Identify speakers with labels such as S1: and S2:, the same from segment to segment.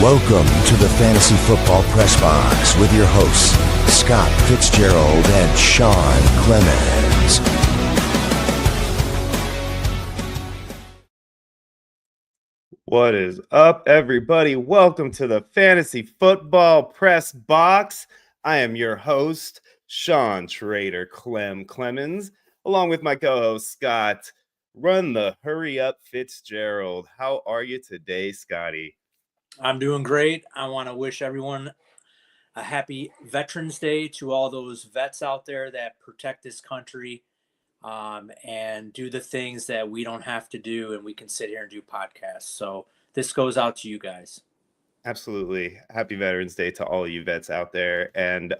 S1: Welcome to the Fantasy Football Press Box with your hosts, Scott Fitzgerald and Sean Clemens.
S2: What is up, everybody? Welcome to the Fantasy Football Press Box. I am your host, Sean Trader Clemens, along with my co-host, Scott. Run the Hurry Up Fitzgerald. How are you today, Scotty?
S3: I'm doing great. I want to wish everyone a happy Veterans Day to all those vets out there that protect this country and do the things that we don't have to do, and we can sit here and do podcasts. So this goes out to you guys.
S2: Absolutely. Happy Veterans Day to all you vets out there. And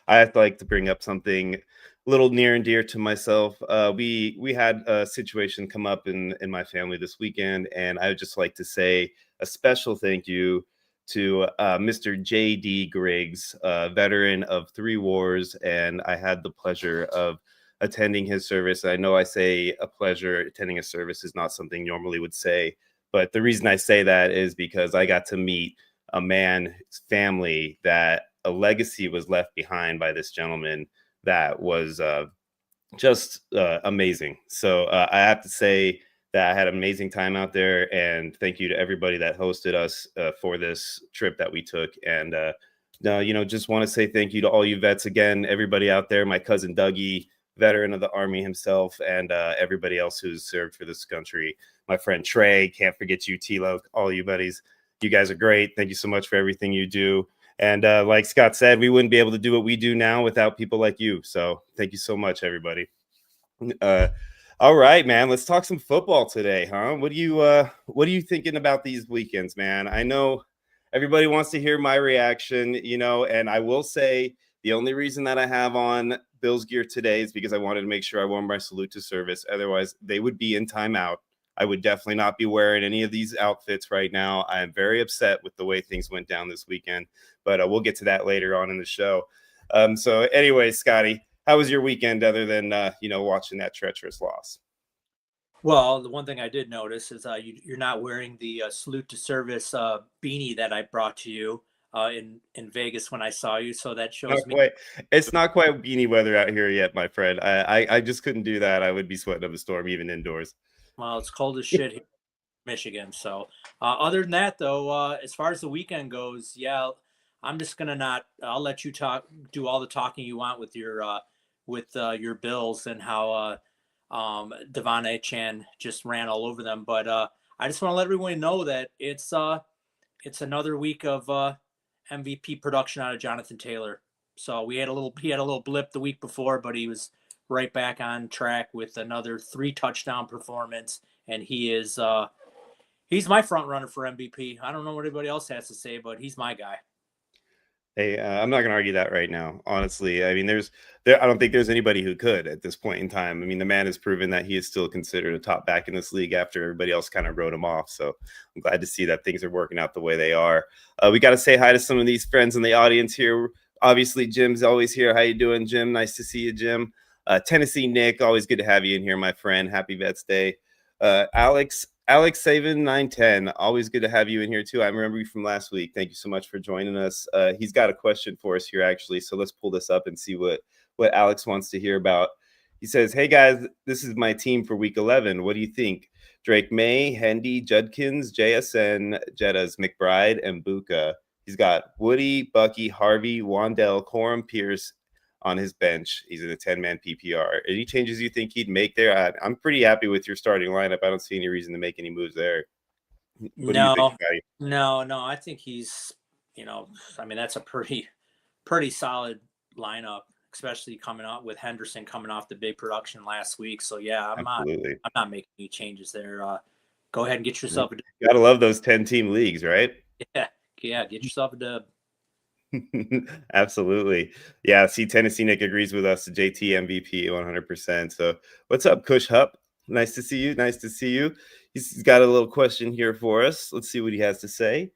S2: I'd like to bring up something a little near and dear to myself. We had a situation come up in my family this weekend, and I would just like to say a special thank you to Mr. J.D. Griggs, veteran of 3 wars, and I had the pleasure of attending his service. I know I say a pleasure. Attending a service is not something you normally would say, but the reason I say that is because I got to meet a man's family that a legacy was left behind by this gentleman that was just amazing. So I have to say that I had an amazing time out there, and thank you to everybody that hosted us for this trip that we took. And just want to say thank you to all you vets again, everybody out there, my cousin Dougie, veteran of the Army himself, and everybody else who's served for this country. My friend Trey, can't forget you, Tilo, all you buddies. You guys are great. Thank you so much for everything you do. And like Scott said, we wouldn't be able to do what we do now without people like you. So thank you so much, everybody. All right, man, let's talk some football today, huh? What are you thinking about these weekends, man? I know everybody wants to hear my reaction, and I will say the only reason that I have on Bills gear today is because I wanted to make sure I wore my salute to service. Otherwise, they would be in timeout. I would definitely not be wearing any of these outfits right now. I am very upset with the way things went down this weekend, but we'll get to that later on in the show. So anyway, Scotty, how was your weekend other than, watching that treacherous loss?
S3: Well, the one thing I did notice is you're not wearing the salute to service beanie that I brought to you in Vegas when I saw you. So that shows me.
S2: It's not quite beanie weather out here yet, my friend. I just couldn't do that. I would be sweating up a storm even indoors.
S3: Well, it's cold as shit here in Michigan. So other than that, though, as far as the weekend goes, yeah, I'm just gonna I'll let you do all the talking you want with your Bills and how Devon Achane just ran all over them. But I just want to let everyone know that it's another week of MVP production out of Jonathan Taylor. So he had a little blip the week before, but he was right back on track with another 3 touchdown performance, and he's my front runner for MVP. I don't know what anybody else has to say, but he's my guy.
S2: Hey, I'm not going to argue that right now. Honestly, I mean, I don't think there's anybody who could at this point in time. I mean, the man has proven that he is still considered a top back in this league after everybody else kind of wrote him off. So I'm glad to see that things are working out the way they are. We got to say hi to some of these friends in the audience here. Obviously, Jim's always here. How you doing, Jim? Nice to see you, Jim. Tennessee Nick, always good to have you in here, my friend. Happy Vets Day. Alex Saban 910, always good to have you in here too. I remember you from last week. Thank you so much for joining us. He's got a question for us here actually, so let's pull this up and see what Alex wants to hear about. He says, "Hey guys, this is my team for week 11. What do you think? Drake May, Hendy, Judkins, JSN, Jettas, McBride, and Buka. He's got Woody, Bucky, Harvey, Wandell, Corum, Pierce on his bench. He's in a 10-man PPR. Any changes you think he'd make there? I'm pretty happy with your starting lineup. I don't see any reason to make any moves there." What do you think, Scotty?
S3: No. I think he's, that's a pretty solid lineup, especially coming out with Henderson coming off the big production last week. So yeah, I'm not making any changes there. Go ahead and get yourself a dub.
S2: Gotta love those 10-team leagues, right?
S3: Yeah, get yourself a dub.
S2: Absolutely. Yeah, see, Tennessee Nick agrees with us. JT MVP 100%. So what's up, Kush Hupp? Nice to see you. He's got a little question here for us. Let's see what he has to say.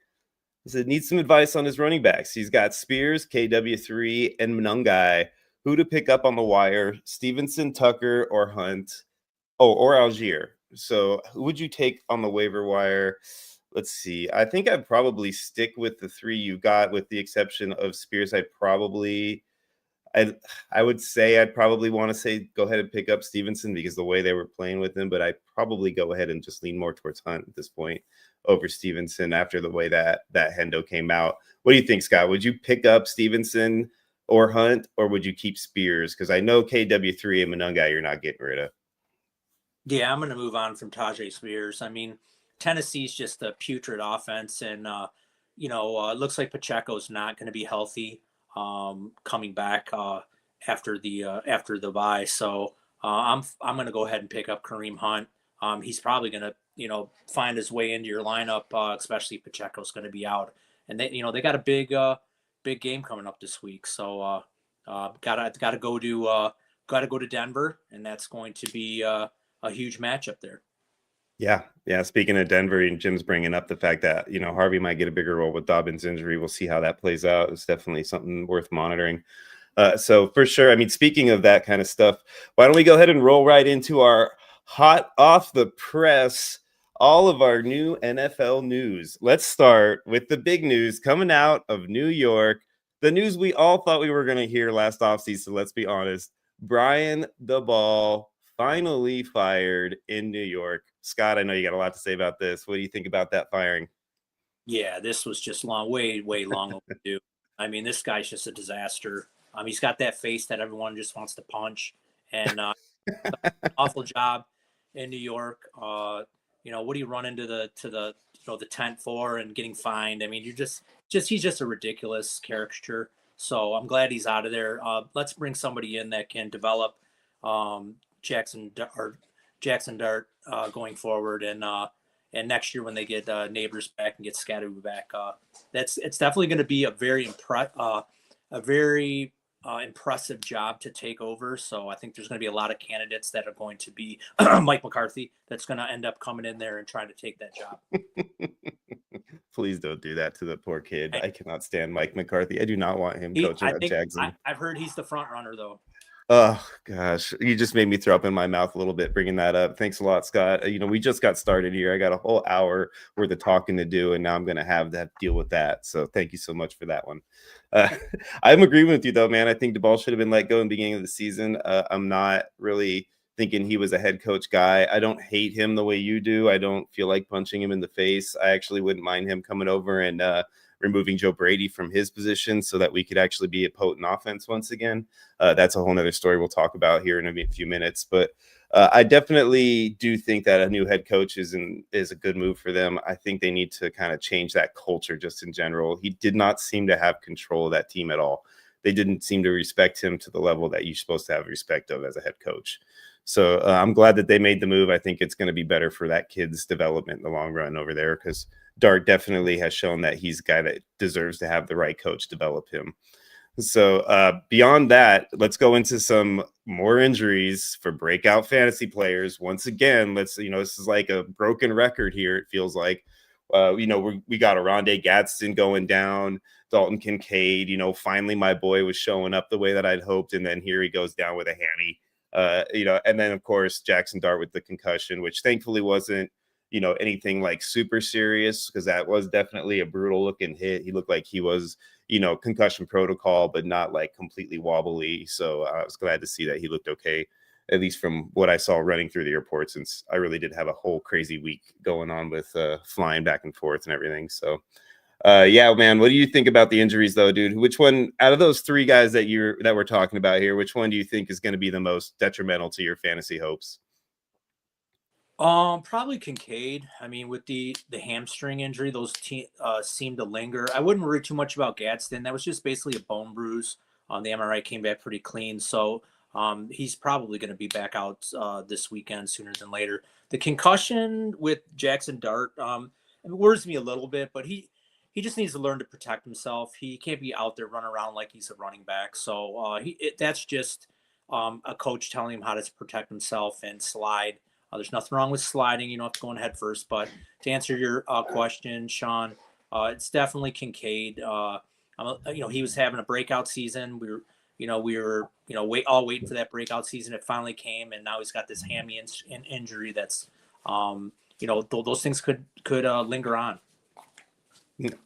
S2: He said, needs some advice on his running backs. He's got Spears, KW3, and Munungai. Who to pick up on the wire? Stevenson, Tucker, or Hunt? Oh, or Algier. So who would you take on the waiver wire? let's see. I think I'd probably stick with the three you got, with the exception of Spears. I would say I'd probably want to say go ahead and pick up Stevenson because the way they were playing with him, but I'd probably go ahead and just lean more towards Hunt at this point over Stevenson after the way that Hendo came out. What do you think, Scott? Would you pick up Stevenson or Hunt, or would you keep Spears? Because I know KW3 and Monungai you're not getting rid of.
S3: Yeah, I'm going to move on from Tajay Spears. I mean, Tennessee's just a putrid offense, and it looks like Pacheco's not going to be healthy coming back after the bye. So I'm going to go ahead and pick up Kareem Hunt. He's probably going to find his way into your lineup, especially Pacheco's going to be out, and they got a big game coming up this week. So gotta go to Denver, and that's going to be a huge matchup there.
S2: Yeah. Speaking of Denver, and Jim's bringing up the fact that Harvey might get a bigger role with Dobbins' injury. We'll see how that plays out. It's definitely something worth monitoring. So for sure. I mean, speaking of that kind of stuff, why don't we go ahead and roll right into our hot off the press, all of our new NFL news. Let's start with the big news coming out of New York. The news we all thought we were going to hear last offseason. Let's be honest. Brian Daboll finally fired in New York. Scott, I know you got a lot to say about this. What do you think about that firing?
S3: Yeah, this was just way long overdue. I mean, this guy's just a disaster. He's got that face that everyone just wants to punch, and awful job in New York. What do you run into the tent for and getting fined? I mean, he's just a ridiculous caricature. So I'm glad he's out of there. Let's bring somebody in that can develop Jackson Dart going forward, and next year when they get Neighbors back and get Scatteroo back, it's definitely going to be a very impressive job to take over. So I think there's going to be a lot of candidates that are going to be Mike McCarthy that's going to end up coming in there and trying to take that job.
S2: Please don't do that to the poor kid. I cannot stand Mike McCarthy. I do not want him coaching at Jackson.
S3: I've heard he's the front runner though.
S2: Oh gosh, you just made me throw up in my mouth a little bit bringing that up. Thanks a lot, Scott. We just got started here. I got a whole hour worth of talking to do, and now I'm going to have to deal with that. So thank you so much for that one. I'm agreeing with you though, man. I think Daboll should have been let go in the beginning of the season. I'm not really thinking he was a head coach guy. I don't hate him the way you do. I don't feel like punching him in the face. I actually wouldn't mind him coming over and removing Joe Brady from his position so that we could actually be a potent offense once again. That's a whole nother story we'll talk about here in a few minutes. But I definitely do think that a new head coach is a good move for them. I think they need to kind of change that culture just in general. He did not seem to have control of that team at all. They didn't seem to respect him to the level that you're supposed to have respect of as a head coach. So I'm glad that they made the move. I think it's going to be better for that kid's development in the long run over there, because Dart definitely has shown that he's a guy that deserves to have the right coach develop him. So beyond that, let's go into some more injuries for breakout fantasy players. Once again, this is like a broken record here. It feels like, we got Oronde Gadsden going down, Dalton Kincaid, finally my boy was showing up the way that I'd hoped. And then here he goes down with a hammy, and then of course, Jackson Dart with the concussion, which thankfully wasn't, anything like super serious, because that was definitely a brutal looking hit. He looked like he was, concussion protocol, but not like completely wobbly. So I was glad to see that he looked okay, at least from what I saw running through the airport, since I really did have a whole crazy week going on with flying back and forth and everything. So yeah, man, what do you think about the injuries though, dude? Which one out of those three guys that we're talking about here, which one do you think is going to be the most detrimental to your fantasy hopes?
S3: Probably Kincaid. I mean, with the hamstring injury, those seem to linger. I wouldn't worry too much about Gadsden. That was just basically a bone bruise. The MRI came back pretty clean, so he's probably going to be back out this weekend sooner than later. The concussion with Jackson Dart, it worries me a little bit, but he just needs to learn to protect himself. He can't be out there running around like he's a running back. So that's just a coach telling him how to protect himself and slide. There's nothing wrong with sliding. You don't have to go in head first. But to answer your question, Sean, it's definitely Kincaid. He was having a breakout season. We were all waiting for that breakout season. It finally came, and now he's got this hammy injury. That's those things could linger on.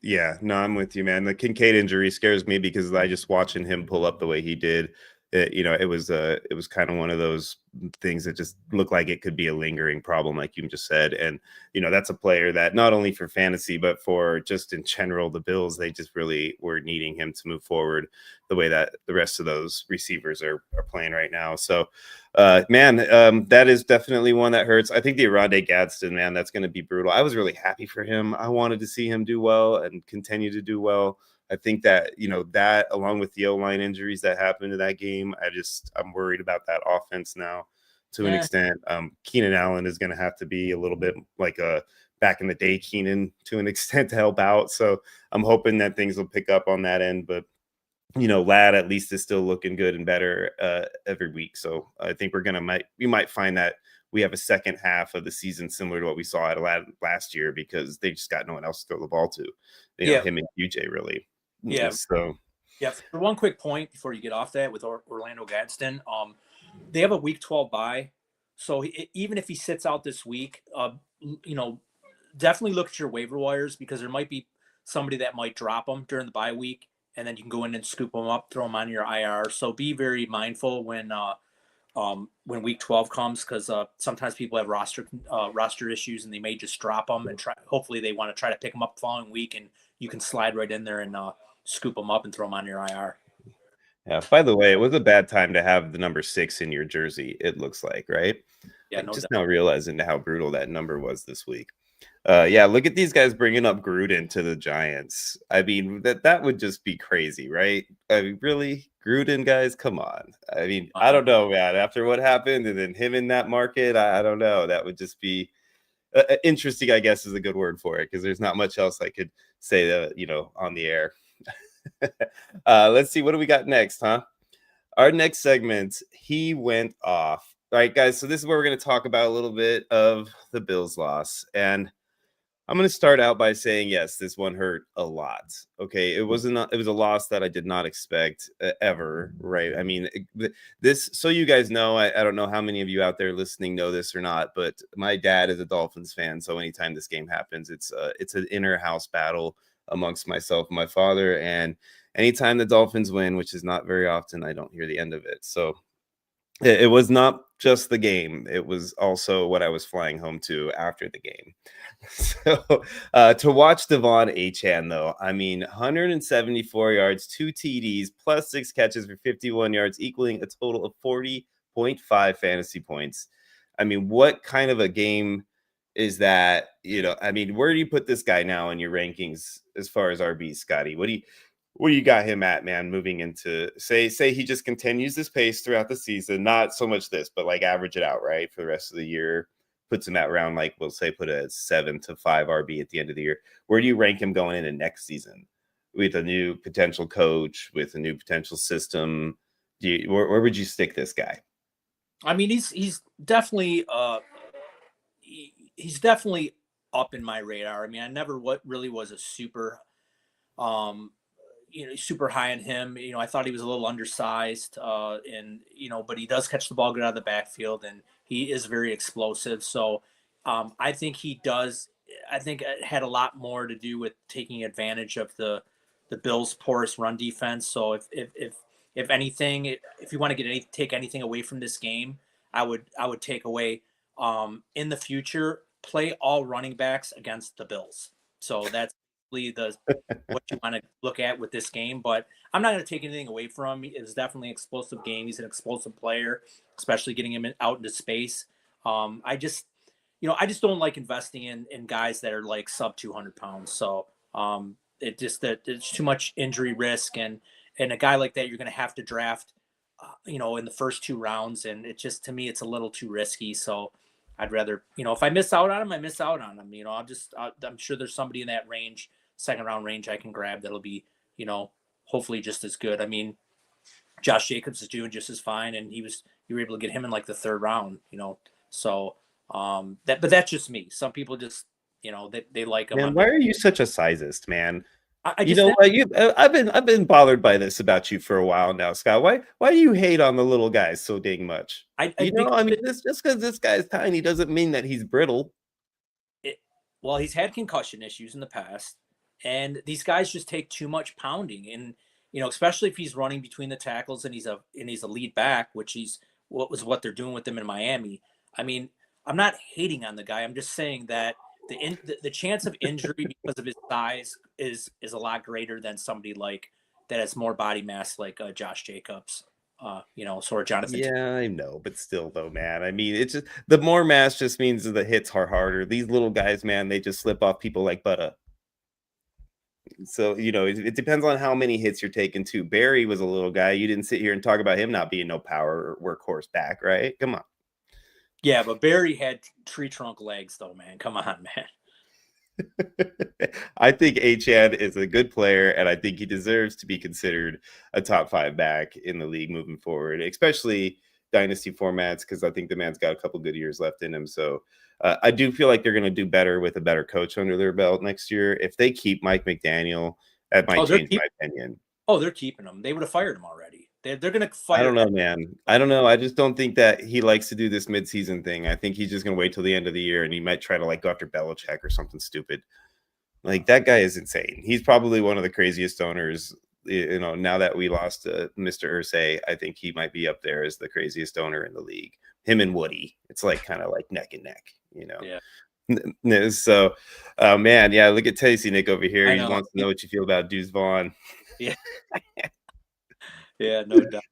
S2: Yeah, no, I'm with you, man. The Kincaid injury scares me because I just watching him pull up the way he did. It was kind of one of those things that just looked like it could be a lingering problem, like you just said. And that's a player that not only for fantasy but for just in general, the Bills, they just really were needing him to move forward the way that the rest of those receivers are playing right now. So that is definitely one that hurts. I think the Oronde Gadsden, man, that's going to be brutal. I was really happy for him. I wanted to see him do well and continue to do well. I think that, that along with the O-line injuries that happened in that game, I'm worried about that offense now to an extent. Keenan Allen is going to have to be a little bit like a back in the day Keenan to an extent to help out. So I'm hoping that things will pick up on that end, but Ladd at least is still looking good and better every week. So I think we might find that we have a second half of the season similar to what we saw at Ladd last year because they just got no one else to throw the ball to. Him and UJ really.
S3: Yeah.
S2: So
S3: yeah. For one quick point before you get off that with Orlando Gadsden, they have a week 12 bye. So even if he sits out this week, definitely look at your waiver wires because there might be somebody that might drop them during the bye week, and then you can go in and scoop them up, throw them on your IR. So be very mindful when week 12 comes because sometimes people have roster issues and they may just drop them and try. Hopefully they want to try to pick them up the following week, and you can slide right in there and scoop them up and throw them on your IR.
S2: Yeah. By the way, it was a bad time to have the number 6 in your jersey. It looks like, right?
S3: Yeah. No
S2: just
S3: doubt.
S2: now realizing how brutal that number was this week. Look at these guys bringing up Gruden to the Giants. I mean, that would just be crazy, right? I mean, really, Gruden, guys, come on. I mean, I don't know, man. After what happened, and then him in that market, I don't know. That would just be interesting, I guess, is a good word for it because there's not much else I could say, on the air. Let's see, what do we got next, huh? Our next segment, he went off. All right, guys. So this is where we're going to talk about a little bit of the Bills' loss, and I'm going to start out by saying, yes, this one hurt a lot. Okay, it was a loss that I did not expect ever. Right? I mean, this. So you guys know, I don't know how many of you out there listening know this or not, but my dad is a Dolphins fan. So anytime this game happens, it's an inner house battle amongst myself and my father. And anytime the Dolphins win, which is not very often, I don't hear the end of it. So it was not just the game. It was also what I was flying home to after the game. So to watch Devon Achane, though, I mean, 174 yards, 2 TDs, plus 6 catches for 51 yards, equaling a total of 40.5 fantasy points. I mean, what kind of a game is that? I mean, where do you put this guy now in your rankings as far as RB, Scotty? What do you got him at, man, moving into say he just continues this pace throughout the season, not so much this, but like average it out, right, for the rest of the year, puts him at around, like, we'll say put a 7 to 5 RB at the end of the year. Where do you rank him going into next season with a new potential coach, with a new potential system? Where would you stick this guy?
S3: I mean, he's definitely he's definitely up in my radar. I mean, I never really was a super super high on him. I thought he was a little undersized, and but he does catch the ball good out of the backfield, and he is very explosive. So I think he does. I think it had a lot more to do with taking advantage of the Bills' porous run defense. So if anything, if you want to take anything away from this game, I would take away in the future, play all running backs against the Bills. So that's the what you want to look at with this game. But I'm not going to take anything away from him. It's definitely an explosive game. He's an explosive player, especially getting him out into space. I just don't like investing in guys that are like sub 200 pounds. So it's too much injury risk, and a guy like that you're going to have to draft, in the first 2 rounds, and it just, to me, it's a little too risky. So I'd rather, if I miss out on him, I miss out on him. I'm sure there's somebody in that range, second round range, I can grab that'll be, hopefully just as good. I mean, Josh Jacobs is doing just as fine, and you were able to get him in like the 3rd round, So but that's just me. Some people just, they like him.
S2: Man, why are you such a sizist, man?
S3: I
S2: You
S3: just
S2: know what? I've been bothered by this about you for a while now, Scott. Why do you hate on the little guys so dang much?
S3: I think
S2: I mean, just because this guy's tiny doesn't mean that he's brittle.
S3: well, he's had concussion issues in the past, And these guys just take too much pounding. And, especially if he's running between the tackles and he's a lead back, which what they're doing with him in Miami. I mean, I'm not hating on the guy. I'm just saying that the chance of injury because of his size is a lot greater than somebody like that has more body mass like Josh Jacobs, sort of Jonathan.
S2: Yeah, I know, but still, though, man. I mean, it's just the more mass just means the hits are harder. These little guys, man, they just slip off people like butter. So, it depends on how many hits you're taking too. Barry was a little guy. You didn't sit here and talk about him not being no power workhorse back, right? Come on.
S3: Yeah, but Barry had tree trunk legs, though, man. Come on, man.
S2: I think Achane is a good player, and I think he deserves to be considered a top 5 back in the league moving forward, especially dynasty formats, because I think the man's got a couple good years left in him. So I do feel like they're going to do better with a better coach under their belt next year. If they keep Mike McDaniel, that might change my opinion.
S3: Oh, they're keeping him. They would have fired him already. They're going to fire.
S2: I don't know, man. I don't know. I just don't think that he likes to do this midseason thing. I think he's just going to wait till the end of the year, and he might try to go after Belichick or something stupid. Like, that guy is insane. He's probably one of the craziest owners. Now that we lost Mr. Irsay, I think he might be up there as the craziest owner in the league. Him and Woody. It's kind of like neck and neck,
S3: Yeah.
S2: So, man, yeah, look at Tasty Nick over here. He wants to know what you feel about Deuce Vaughn.
S3: Yeah. Yeah, no doubt.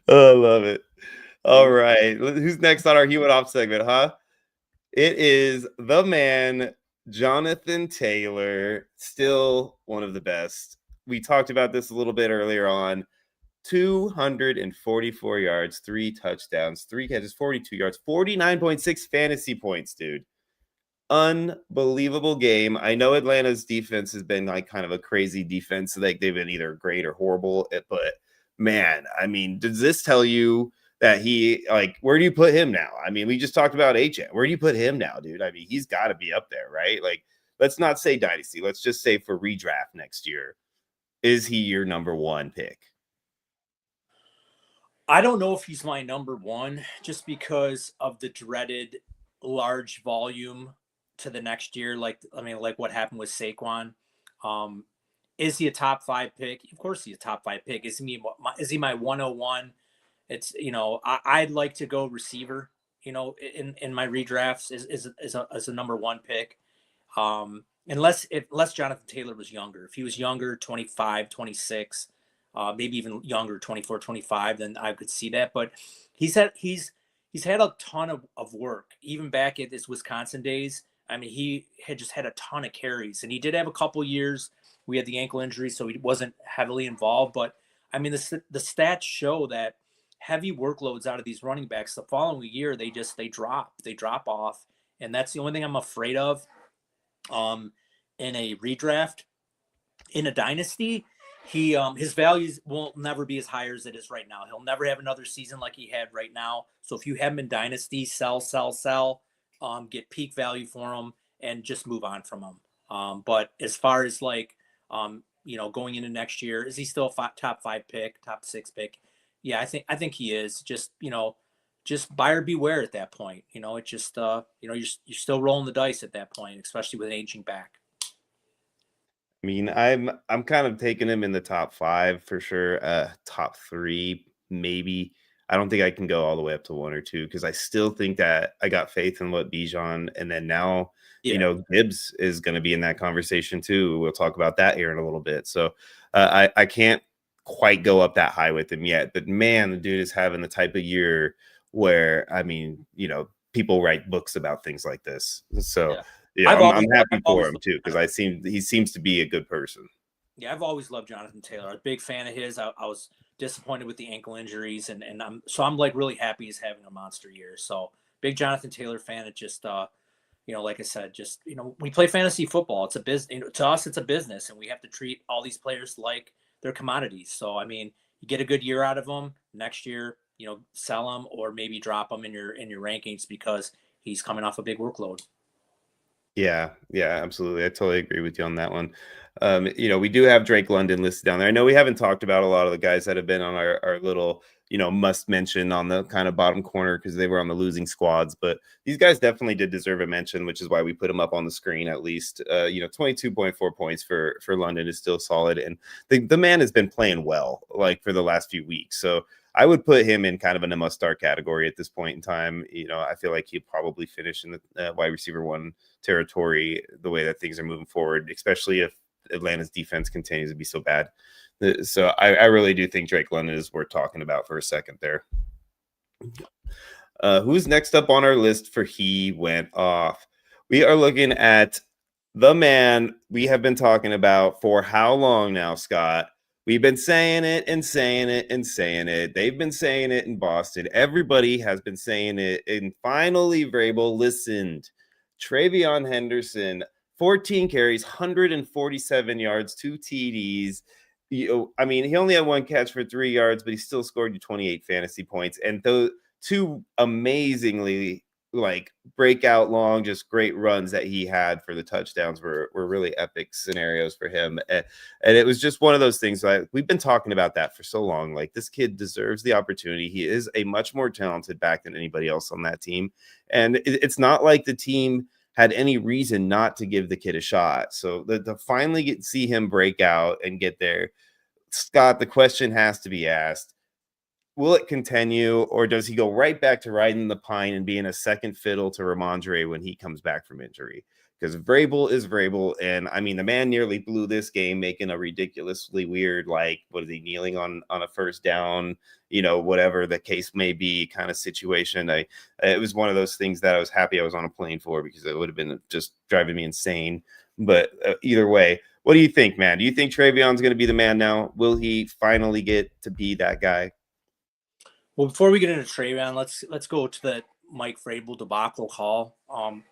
S2: Oh, I love it. All right. Who's next on our He Went Off segment, huh? It is the man, Jonathan Taylor, still one of the best. We talked about this a little bit earlier on. 244 yards, 3 touchdowns, 3 catches, 42 yards, 49.6 fantasy points, dude. Unbelievable game. I know Atlanta's defense has been kind of a crazy defense. They've been either great or horrible, but man, I mean, does this tell you that he, where do you put him now? I mean, we just talked about Achane. Where do you put him now, dude? I mean, he's got to be up there, right? Let's not say dynasty. Let's just say for redraft next year, is he your number 1 pick?
S3: I don't know if he's my number 1 just because of the dreaded large volume to the next year. Like what happened with Saquon. Is he a top 5 pick? Of course he's a top 5 pick. Is he my 101? It's, I'd like to go receiver, in my redrafts as a number 1 pick. Unless Jonathan Taylor was younger. If he was younger, 25, 26, maybe even younger, 24, 25, then I could see that. But he's had a ton of work, even back at his Wisconsin days. I mean, he had just had a ton of carries, and he did have a couple years. We had the ankle injury, so he wasn't heavily involved. But I mean, the stats show that heavy workloads out of these running backs the following year, they drop off, and that's the only thing I'm afraid of. In a redraft, in a dynasty, his values will never be as high as it is right now. He'll never have another season like he had right now. So if you have him in dynasty, sell, get peak value for him and just move on from him. But as far as going into next year, is he still a top 5 pick, top 6 pick? Yeah, I think he is. Just buyer beware at that point. It just you're still rolling the dice at that point, especially with an aging back.
S2: I mean, I'm kind of taking him in the top 5 for sure. Top 3, maybe. I don't think I can go all the way up to 1 or 2 because I still think that I got faith in what Bijan, and then now, Gibbs is going to be in that conversation too. We'll talk about that here in a little bit. So I can't quite go up that high with him yet, but man, the dude is having the type of year where, I mean, people write books about things like this. So I'm happy for him too, because he seems to be a good person.
S3: Yeah, I've always loved Jonathan Taylor. I'm a big fan of his. I was disappointed with the ankle injuries, and I'm really happy he's having a monster year. So big Jonathan Taylor fan. It just like I said, we play fantasy football. It's a business. To us, it's a business, and we have to treat all these players like they're commodities. So I mean, you get a good year out of them. Next year, sell them or maybe drop them in your rankings because he's coming off a big workload.
S2: Yeah, absolutely. I totally agree with you on that one. We do have Drake London listed down there. I know we haven't talked about a lot of the guys that have been on our little must mention on the kind of bottom corner because they were on the losing squads. But these guys definitely did deserve a mention, which is why we put them up on the screen at least. 22.4 points for London is still solid. And the man has been playing well, like for the last few weeks. So I would put him in kind of a must-start category at this point in time. I feel like he'll probably finish in the wide receiver 1 territory the way that things are moving forward, especially if Atlanta's defense continues to be so bad. So I really do think Drake London is worth talking about for a second there. Who's next up on our list for He Went Off? We are looking at the man we have been talking about for how long now, Scott? We've been saying it and saying it and saying it. They've been saying it in Boston. Everybody has been saying it. And finally, Vrabel listened. TreVeyon Henderson, 14 carries, 147 yards, 2 TDs. He only had 1 catch for 3 yards, but he still scored you 28 fantasy points. And those 2 amazingly breakout long, just great runs that he had for the touchdowns were really epic scenarios for him. And it was just one of those things. We've been talking about that for so long. This kid deserves the opportunity. He is a much more talented back than anybody else on that team. And it's not like the team had any reason not to give the kid a shot. So to finally see him break out and get there, Scott, the question has to be asked. Will it continue, or does he go right back to riding the pine and being a second fiddle to Ramondre when he comes back from injury? Because Vrabel is Vrabel, and the man nearly blew this game, making a ridiculously weird, what is he, kneeling on a first down, whatever the case may be, kind of situation. It was one of those things that I was happy I was on a plane for, because it would have been just driving me insane. But either way, what do you think, man? Do you think TreVeyon's going to be the man now? Will he finally get to be that guy?
S3: Well, before we get into TreVeyon, let's go to the Mike Vrabel debacle call.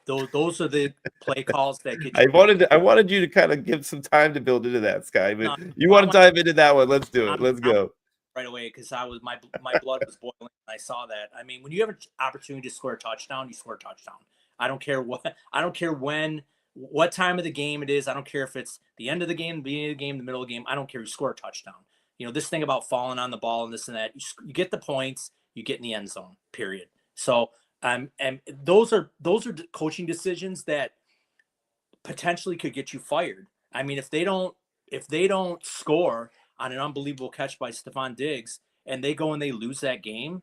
S3: Those are the play calls that get.
S2: I wanted you to kind of give some time to build into that, Sky. But you want to dive into that one? Let's do it. Let's go
S3: right away, because my blood was boiling when I saw that. When you have an opportunity to score a touchdown, you score a touchdown. I don't care what time of the game it is. I don't care if it's the end of the game, the beginning of the game, the middle of the game. I don't care. You score a touchdown. This thing about falling on the ball and this and that, you get the points, you get in the end zone, period. So, and those are coaching decisions that potentially could get you fired. If they don't score on an unbelievable catch by Stephon Diggs and they go and they lose that game,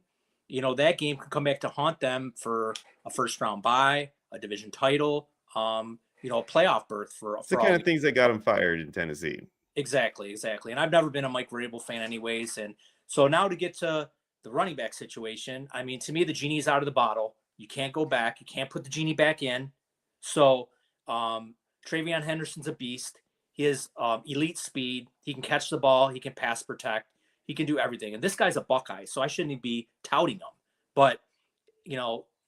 S3: that game could come back to haunt them for a first round bye, a division title, a playoff berth for
S2: the kind of things that got him fired in Tennessee.
S3: Exactly. And I've never been a Mike Vrabel fan anyways. And so now to get to the running back situation, to me, the genie's out of the bottle. You can't go back. You can't put the genie back in. So TreVeyon Henderson's a beast. He has elite speed. He can catch the ball. He can pass protect. He can do everything. And this guy's a Buckeye, so I shouldn't be touting him. But,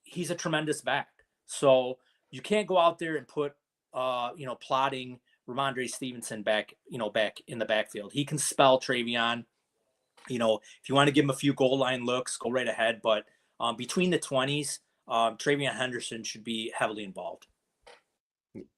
S3: he's a tremendous back. So you can't go out there and put, plotting Ramondre Stevenson back in the backfield. He can spell TreVeyon. If you want to give him a few goal line looks, go right ahead. But between the 20s, TreVeyon Henderson should be heavily involved.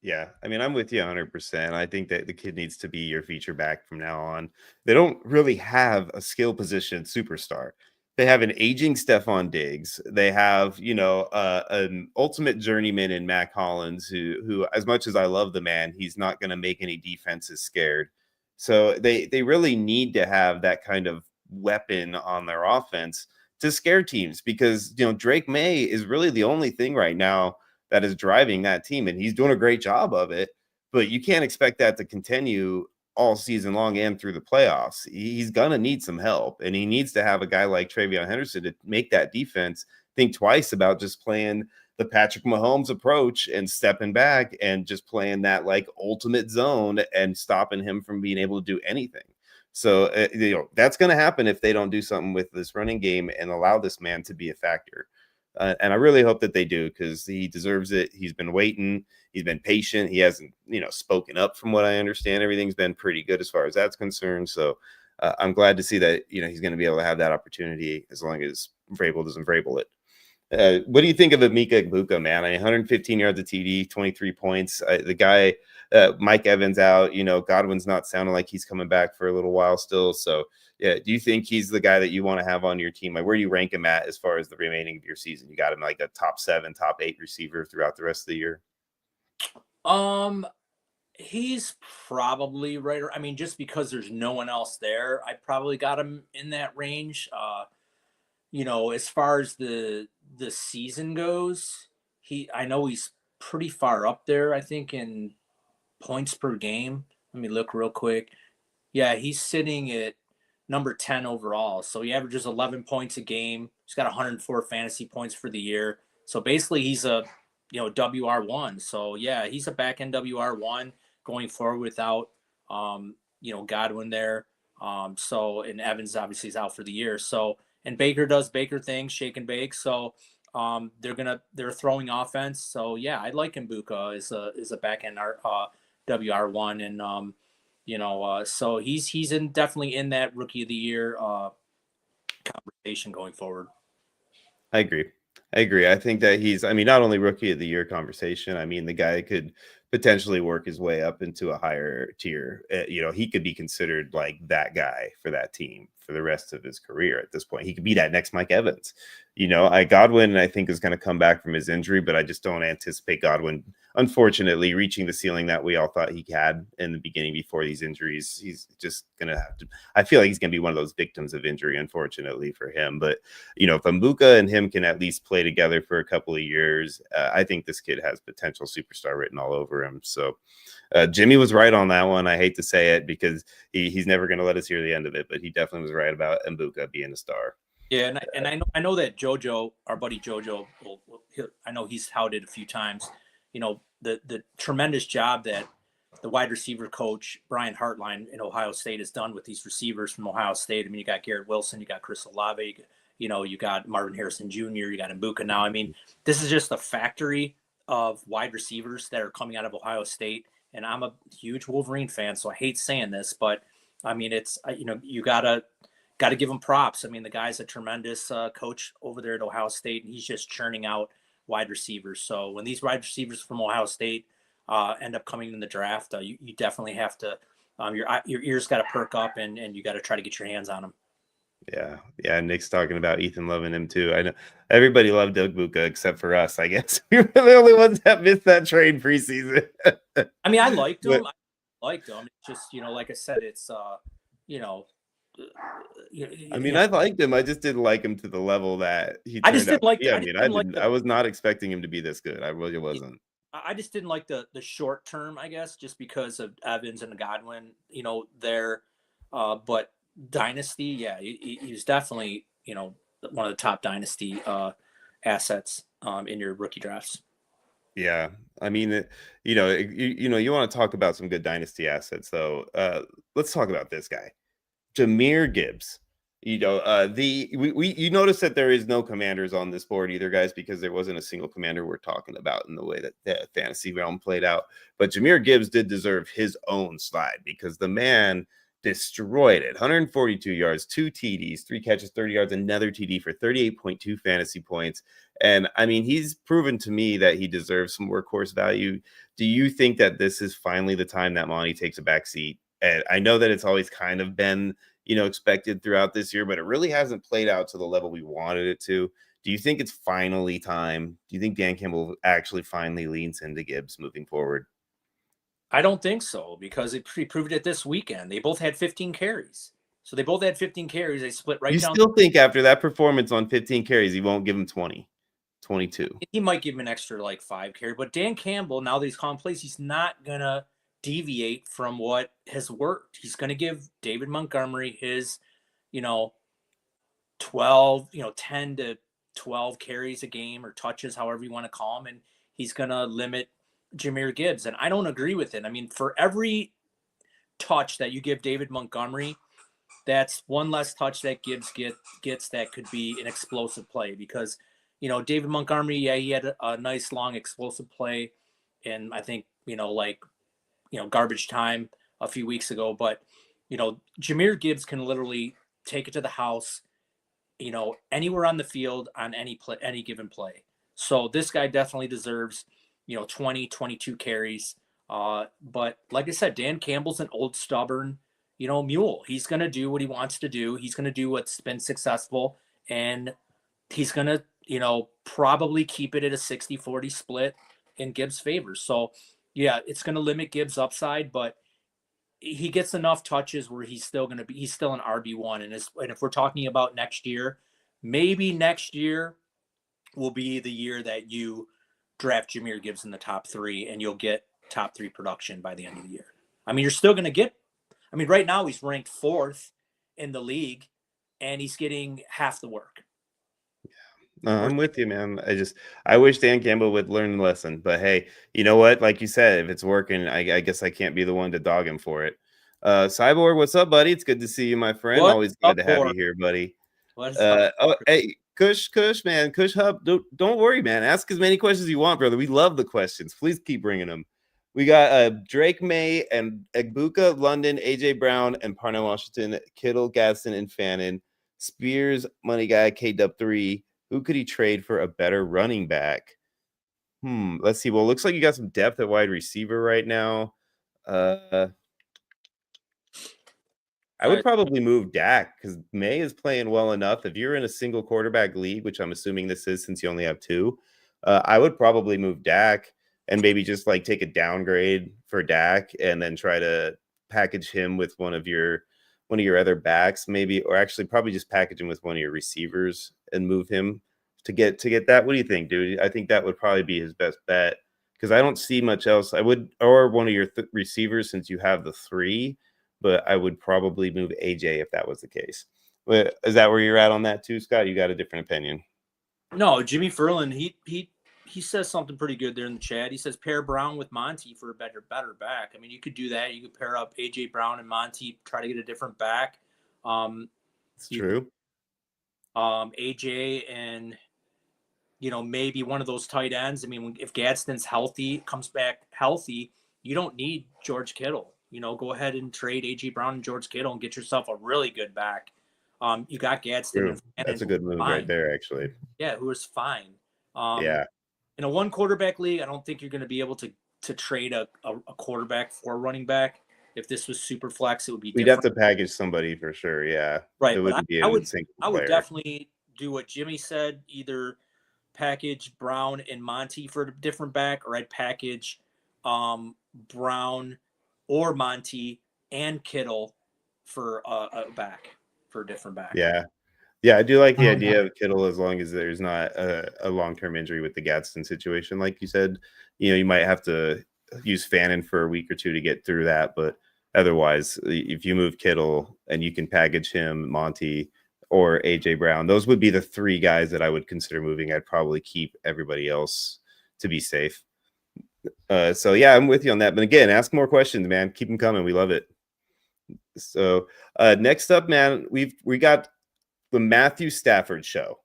S2: Yeah, I'm with you 100%. I think that the kid needs to be your feature back from now on. They don't really have a skill position superstar. They have an aging Stephon Diggs. They have, an ultimate journeyman in Mac Hollins, who, as much as I love the man, he's not going to make any defenses scared. So they really need to have that kind of weapon on their offense to scare teams, because, Drake May is really the only thing right now that is driving that team, and he's doing a great job of it. But you can't expect that to continue all season long and through the playoffs. He's going to need some help, and he needs to have a guy like TreVeyon Henderson to make that defense think twice about just playing the Patrick Mahomes approach and stepping back and just playing that ultimate zone and stopping him from being able to do anything. So, that's going to happen if they don't do something with this running game and allow this man to be a factor. And I really hope that they do, because he deserves it. He's been waiting. He's been patient. He hasn't, spoken up from what I understand. Everything's been pretty good as far as that's concerned. So I'm glad to see that, he's going to be able to have that opportunity as long as Vrabel doesn't Vrabel it. What do you think of Emeka Egbuka, man? 115 yards of TD, 23 points. The guy, Mike Evans out, Godwin's not sounding like he's coming back for a little while still. So Yeah. Do you think he's the guy that you want to have on your team? Like, where do you rank him at as far as the remaining of your season? You got him like a top 7, top 8 receiver throughout the rest of the year?
S3: Um, he's probably right. I mean, just because there's no one else there, I probably got him in that range. As far as the season goes, I know he's pretty far up there, I think, in points per game. Let me look real quick. Yeah, he's sitting at number 10 overall. So he averages 11 points a game. He's got 104 fantasy points for the year. So basically he's a, WR1. So yeah, he's a back end WR1 going forward without, Godwin there. And Evans obviously is out for the year. So, and Baker does Baker things, shake and bake. So they're throwing offense. So yeah, I like Mbuka as a back end WR1, and so he's definitely in that rookie of the year conversation going forward.
S2: I agree. I think that he's, not only rookie of the year conversation. The guy could potentially work his way up into a higher tier. He could be considered like that guy for that team for the rest of his career at this point. He could be that next Mike Evans. Godwin, I think, is going to come back from his injury, but I just don't anticipate Godwin, unfortunately, reaching the ceiling that we all thought he had in the beginning before these injuries. He's just going to have to, I feel like he's going to be one of those victims of injury, unfortunately for him. But, if Mbuka and him can at least play together for a couple of years, I think this kid has potential superstar written all over him. So Jimmy was right on that one. I hate to say it because he's never going to let us hear the end of it, but he definitely was right about Mbuka being a star.
S3: Yeah, and I know that JoJo, our buddy JoJo, I know he's touted a few times, the tremendous job that the wide receiver coach Brian Hartline in Ohio State has done with these receivers from Ohio State. You got Garrett Wilson, you got Chris Olave, you got Marvin Harrison Jr., you got Mbuka now. This is just a factory of wide receivers that are coming out of Ohio State, and I'm a huge Wolverine fan, so I hate saying this, but it's you gotta give him props. The guy's a tremendous coach over there at Ohio State, and he's just churning out wide receivers. So when these wide receivers from Ohio State end up coming in the draft, you definitely have to your ears got to perk up, and you got to try to get your hands on them.
S2: Yeah. Nick's talking about Ethan loving him too. I know everybody loved Mbuka except for us. I guess we were the only ones that missed that train preseason.
S3: I liked him. It's just like I said, it's
S2: I liked him. I just didn't like him to the level that he. I just didn't like. I was not expecting him to be this good. I really wasn't.
S3: I just didn't like the short term, I guess, just because of Evans and Godwin. There, but dynasty, yeah, he was definitely one of the top dynasty assets in your rookie drafts.
S2: Yeah, you want to talk about some good dynasty assets, though. Let's talk about this guy. Jahmyr Gibbs. You notice that there is no commanders on this board either, guys, because there wasn't a single commander we're talking about in the way that the fantasy realm played out. But Jahmyr Gibbs did deserve his own slide because the man destroyed it. 142 yards, 2 TDs, 3 catches, 30 yards, another TD for 38.2 fantasy points. And he's proven to me that he deserves some workhorse value. Do you think that this is finally the time that Monty takes a back seat? And I know that it's always kind of been, expected throughout this year, but it really hasn't played out to the level we wanted it to. Do you think it's finally time? Do you think Dan Campbell actually finally leans into Gibbs moving forward?
S3: I don't think so, because he proved it this weekend. They both had 15 carries. So they both had 15 carries. They split right down.
S2: You still think after that performance on 15 carries, he won't give him 20, 22?
S3: He might give him an extra 5 carry. But Dan Campbell, now that he's calling plays, he's not going to deviate from what has worked. He's going to give David Montgomery his, 12, 10 to 12 carries a game or touches, however you want to call them. And he's going to limit Jahmyr Gibbs. And I don't agree with it. For every touch that you give David Montgomery, that's one less touch that Gibbs gets that could be an explosive play, because, David Montgomery, yeah, he had a nice long explosive play. And I think, garbage time a few weeks ago, but Jahmyr Gibbs can literally take it to the house, anywhere on the field on any given play. So this guy definitely deserves, 20, 22 carries. But like I said, Dan Campbell's an old stubborn, mule. He's going to do what he wants to do. He's going to do what's been successful, and he's going to, probably keep it at a 60-40 split in Gibbs' favor. So, yeah, it's going to limit Gibbs' upside, but he gets enough touches where he's still an RB1. And if we're talking about next year, maybe next year will be the year that you draft Jahmyr Gibbs in the top 3 and you'll get top 3 production by the end of the year. I mean, you're still going to get, right now he's ranked 4th in the league and he's getting half the work.
S2: I'm with you, man. I wish Dan Campbell would learn the lesson, but hey, you know what? Like you said, if it's working, I guess I can't be the one to dog him for it. Cyborg, what's up, buddy? It's good to see you, my friend. Always glad to have you here, buddy. Hey, Kush, man, Kush Hub. Don't worry, man. Ask as many questions as you want, brother. We love the questions. Please keep bringing them. We got Drake May and Egbuka, London, AJ Brown, and Parnell Washington, Kittle, Gadsden, and Fannin. Spears, Money Guy, KW3. Who could he trade for a better running back? Let's see. Well, it looks like you got some depth at wide receiver right now. I would probably move Dak because May is playing well enough. If you're in a single quarterback league, which I'm assuming this is since you only have 2, I would probably move Dak and maybe just like take a downgrade for Dak and then try to package him with one of your other backs, maybe, or actually probably just package him with one of your receivers and move him to get that. What do you think, dude? I think that would probably be his best bet because I don't see much else. I would, or one of your receivers since you have the 3, but I would probably move AJ if that was the case. Is that where you're at on that too, Scott? You got a different opinion?
S3: No, Jimmy Furlan, he says something pretty good there in the chat. He says pair Brown with Monty for a better back. I mean, you could do that. You could pair up AJ Brown and Monty, try to get a different back.
S2: It's true.
S3: AJ and maybe one of those tight ends. I mean, if Gadsden's comes back healthy, you don't need George Kittle. Go ahead and trade AJ Brown and George Kittle and get yourself a really good back. You got Gadsden.
S2: That's a good move right there, actually.
S3: Yeah, who is fine.
S2: Yeah.
S3: In a 1 quarterback league, I don't think you're going to be able to trade a quarterback for a running back. If this was super flex, it would be different.
S2: We'd have to package somebody for sure. Yeah.
S3: Right.
S2: It wouldn't be
S3: I would definitely do what Jimmy said, either package Brown and Monty for a different back, or I'd package Brown or Monty and Kittle for a different back.
S2: Yeah, I do like the idea of Kittle as long as there's not a long-term injury with the Gadsden situation. Like you said, you might have to use Fannin for a week or 2 to get through that. But otherwise, if you move Kittle and you can package him, Monty, or AJ Brown, those would be the 3 guys that I would consider moving. I'd probably keep everybody else to be safe. So, yeah, I'm with you on that. But again, ask more questions, man. Keep them coming. We love it. So next up, man, we got the Matthew Stafford show.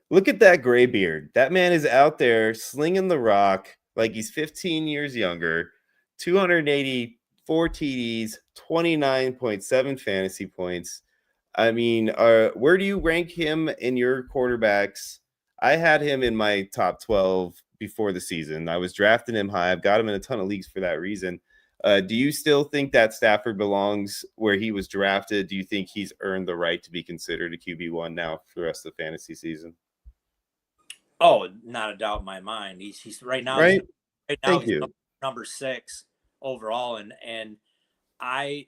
S2: Look at that gray beard. That man is out there slinging the rock like he's 15 years younger. 284 TDs, 29.7 fantasy points. I mean, where do you rank him in your quarterbacks? I had him in my top 12 before the season. I was drafting him high. I've got him in a ton of leagues for that reason. Do you still think that Stafford belongs where he was drafted? Do you think he's earned the right to be considered a QB1 now for the rest of the fantasy season?
S3: Oh, not a doubt in my mind. He's right now.
S2: Right.
S3: He's number 6 overall, and I,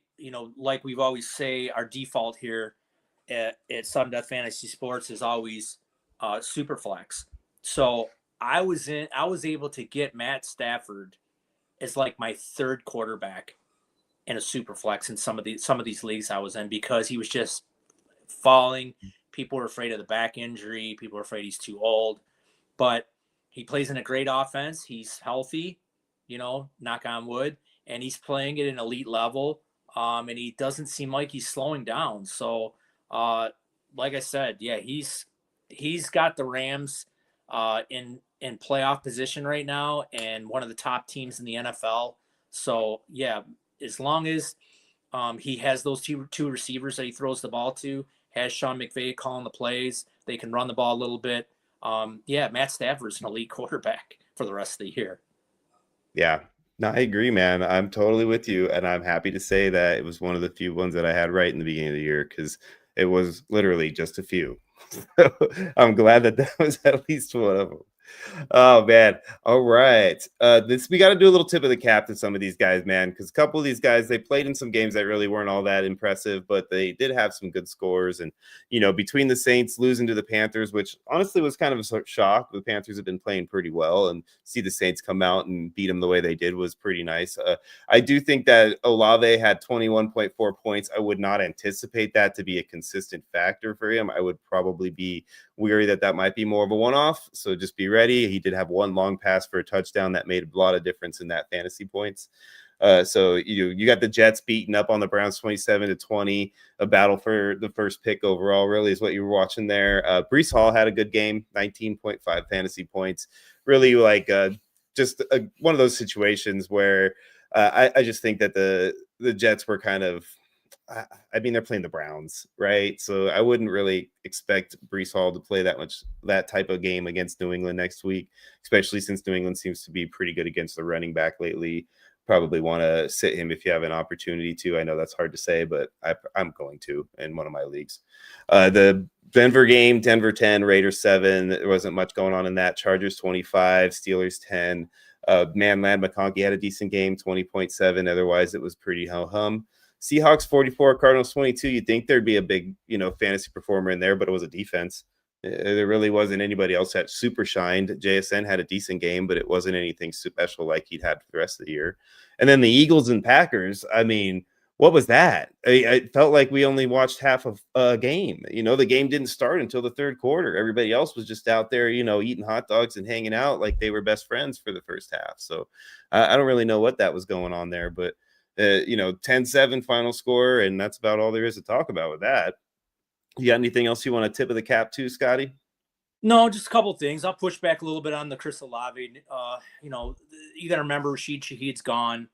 S3: like we've always say, our default here at Sudden Death Fantasy Sports is always super flex. So I was able to get Matt Stafford as like my 3rd quarterback in a super flex in some of these leagues I was in, because he was just falling. People were afraid of the back injury. People were afraid he's too old, but he plays in a great offense. He's healthy, knock on wood, and he's playing at an elite level. And he doesn't seem like he's slowing down. So, like I said, yeah, he's got the Rams in playoff position right now and one of the top teams in the NFL. So, yeah, as long as he has those two receivers that he throws the ball to, has Sean McVay calling the plays, they can run the ball a little bit. Yeah, Matt Stafford is an elite quarterback for the rest of the year.
S2: Yeah, No, I agree, man. I'm totally with you, and I'm happy to say that it was one of the few ones that I had right in the beginning of the year because it was literally just a few. So I'm glad that that was at least one of them. Oh man. All right. This we got to do a little tip of the cap to some of these guys, man, because a couple of these guys they played in some games that really weren't all that impressive, but they did have some good scores. And between the Saints losing to the Panthers, which honestly was kind of a shock, the Panthers have been playing pretty well, and see the Saints come out and beat them the way they did was pretty nice. I do think that Olave had 21.4 points. I would not anticipate that to be a consistent factor for him. I would probably be weary that that might be more of a one-off. So just be ready. He did have one long pass for a touchdown that made a lot of difference in that fantasy points. So you got the Jets beating up on the Browns 27-20, a battle for the first pick overall, really is what you were watching there. Breece Hall had a good game, 19.5 fantasy points. Really just one of those situations where I just think that the Jets were kind of, I mean, they're playing the Browns, right? So I wouldn't really expect Breece Hall to play that type of game against New England next week, especially since New England seems to be pretty good against the running back lately. Probably want to sit him if you have an opportunity to. I know that's hard to say, but I'm going to in one of my leagues. The Denver game, Denver 10, Raiders 7. There wasn't much going on in that. Chargers 25, Steelers 10. Lad McConkey had a decent game, 20.7. Otherwise, it was pretty ho-hum. Seahawks 44, Cardinals 22. You'd think there'd be a big, fantasy performer in there, but it was a defense. There really wasn't anybody else that super shined. JSN had a decent game, but it wasn't anything special like he'd had for the rest of the year. And then the Eagles and Packers, I mean, what was that? I felt like we only watched half of a game. The game didn't start until the third quarter. Everybody else was just out there, eating hot dogs and hanging out like they were best friends for the first half. So I don't really know what that was going on there, but 10-7 final score, and that's about all there is to talk about with that. You got anything else you want to tip of the cap to, Scotty?
S3: No, just a couple of things. I'll push back a little bit on the Chris Olave. You got to remember Rashid Shaheed's gone.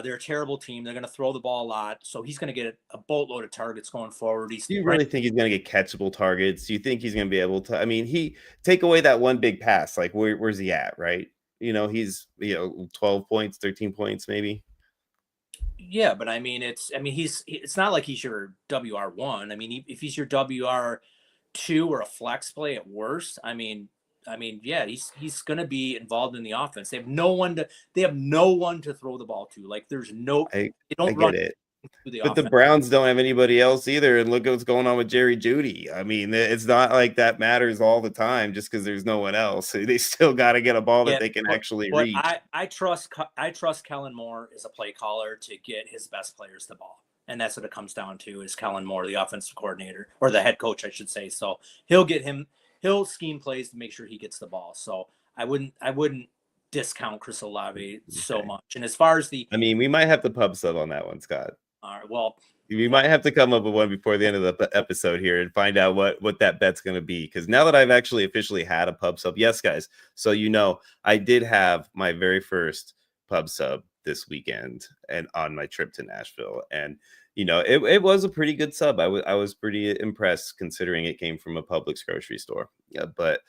S3: They're a terrible team. They're going to throw the ball a lot, so he's going to get a boatload of targets going forward.
S2: Do you really think he's going to get catchable targets? Do you think he's going to be able to? I mean, he take away that one big pass. Like, where's he at, right? He's 12 points, 13 points, maybe.
S3: Yeah, but it's not like he's your WR1. I mean, if he's your WR2 or a flex play at worst, yeah, he's going to be involved in the offense. They have no one to throw the ball to. Like they don't run
S2: it.
S3: The
S2: but
S3: offense.
S2: The Browns don't have anybody else either. And look at what's going on with Jerry Jeudy. I mean, it's not like that matters all the time just because there's no one else. They still got to get a ball that they can actually reach.
S3: I trust Kellen Moore as a play caller to get his best players the ball. And that's what it comes down to is Kellen Moore, the offensive coordinator, or the head coach, I should say. So he'll scheme plays to make sure he gets the ball. So I wouldn't discount Chris Olave so much. And as far as
S2: we might have to pub sub on that one, Scott.
S3: All right, well,
S2: we might have to come up with one before the end of the episode here and find out what that bet's going to be. Because now that I've actually officially had a pub sub, yes, guys. So I did have my very first pub sub this weekend and on my trip to Nashville, and it was a pretty good sub. I was pretty impressed considering it came from a Publix grocery store. Yeah, but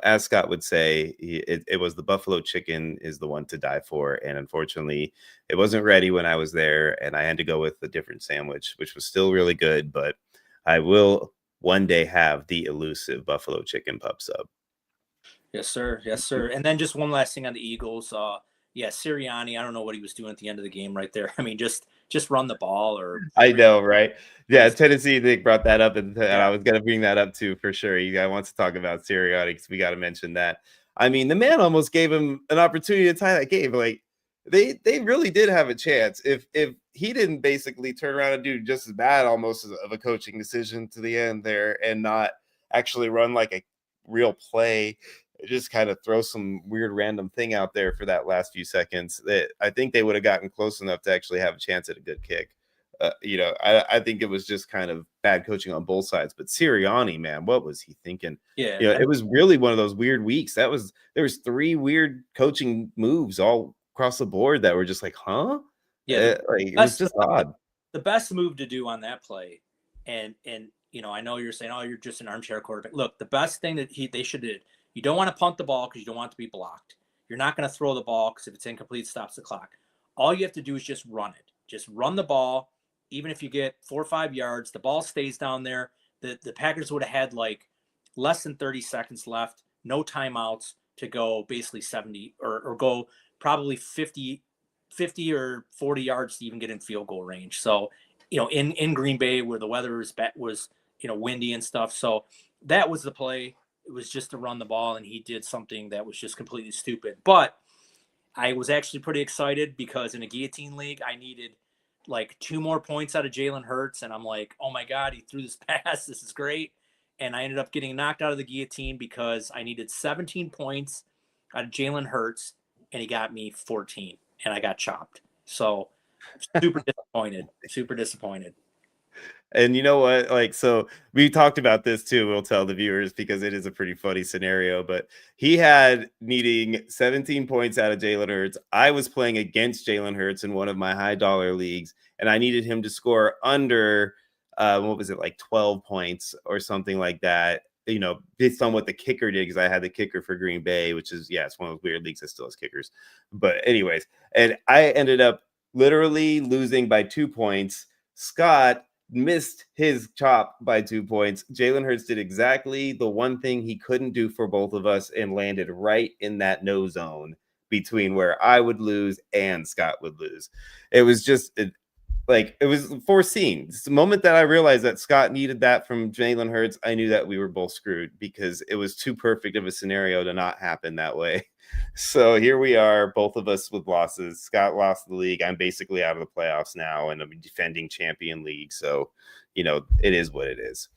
S2: as Scott would say, it was the buffalo chicken is the one to die for, and unfortunately, it wasn't ready when I was there, and I had to go with a different sandwich, which was still really good. But I will one day have the elusive buffalo chicken pub sub.
S3: Yes, sir. Yes, sir. And then just one last thing on the Eagles. Sirianni, I don't know what he was doing at the end of the game right there. I mean, just run the ball
S2: I know, right? Yeah, Tennessee, they brought that up, and I was going to bring that up too, for sure. You guys want to talk about Sirianni because we got to mention that. I mean, the man almost gave him an opportunity to tie that game. Like, they really did have a chance. If he didn't basically turn around and do just as bad almost of a coaching decision to the end there and not actually run like a real play, just kind of throw some weird random thing out there for that last few seconds, that I think they would have gotten close enough to actually have a chance at a good kick. I think it was just kind of bad coaching on both sides. But Sirianni, man, what was he thinking?
S3: Yeah,
S2: it was really one of those weird weeks. There was 3 weird coaching moves all across the board that were just like, huh?
S3: Yeah,
S2: it was just odd.
S3: The best move to do on that play, and I know you're saying, oh, you're just an armchair quarterback. Look, the best thing that they should do. You don't want to punt the ball because you don't want it to be blocked. You're not going to throw the ball because if it's incomplete, it stops the clock. All you have to do is just run it. Just run the ball. Even if you get 4 or 5 yards, the ball stays down there. The Packers would have had like less than 30 seconds left, no timeouts to go basically 70 or go probably 50 or 40 yards to even get in field goal range. So, in Green Bay where the weather was windy and stuff. So that was the play. It was just to run the ball, and he did something that was just completely stupid. But I was actually pretty excited because in a guillotine league, I needed like 2 more points out of Jalen Hurts. And I'm like, oh my God, he threw this pass. This is great. And I ended up getting knocked out of the guillotine because I needed 17 points out of Jalen Hurts, and he got me 14, and I got chopped. So super disappointed.
S2: And you know what? Like, so we talked about this too. We'll tell the viewers because it is a pretty funny scenario. But he had needing 17 points out of Jalen Hurts. I was playing against Jalen Hurts in one of my high dollar leagues, and I needed him to score under what was it, like 12 points or something like that. Based on what the kicker did, because I had the kicker for Green Bay, which is it's one of those weird leagues that still has kickers. But anyways, and I ended up literally losing by 2 points. Scott missed his chop by 2 points. Jalen Hurts did exactly the one thing he couldn't do for both of us and landed right in that no zone between where I would lose and Scott would lose. It was just it was foreseen. It's the moment that I realized that Scott needed that from Jalen Hurts, I knew that we were both screwed because it was too perfect of a scenario to not happen that way. So here we are, both of us with losses. Scott lost the league. I'm basically out of the playoffs now, and I'm defending champion league. So, it is what it is.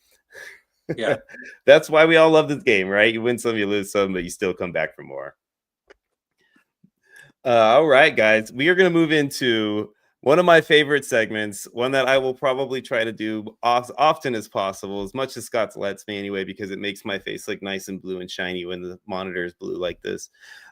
S3: Yeah.
S2: That's why we all love this game, right? You win some, you lose some, but you still come back for more. All right, guys. We are going to move into one of my favorite segments, one that I will probably try to do as often as possible, as much as Scott's lets me anyway, because it makes my face look nice and blue and shiny when the monitor is blue like this.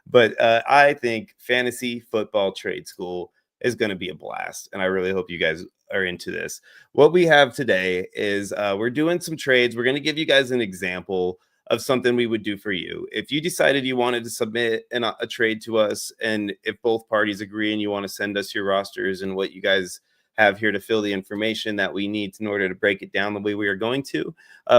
S2: But I think Fantasy Football Trade School is going to be a blast, and I really hope you guys are into this. What we have today is we're doing some trades. We're going to give you guys an example of something we would do for you. If you decided you wanted to submit a trade to us, and if both parties agree and you want to send us your rosters and what you guys have here to fill the information that we need in order to break it down the way we are going to,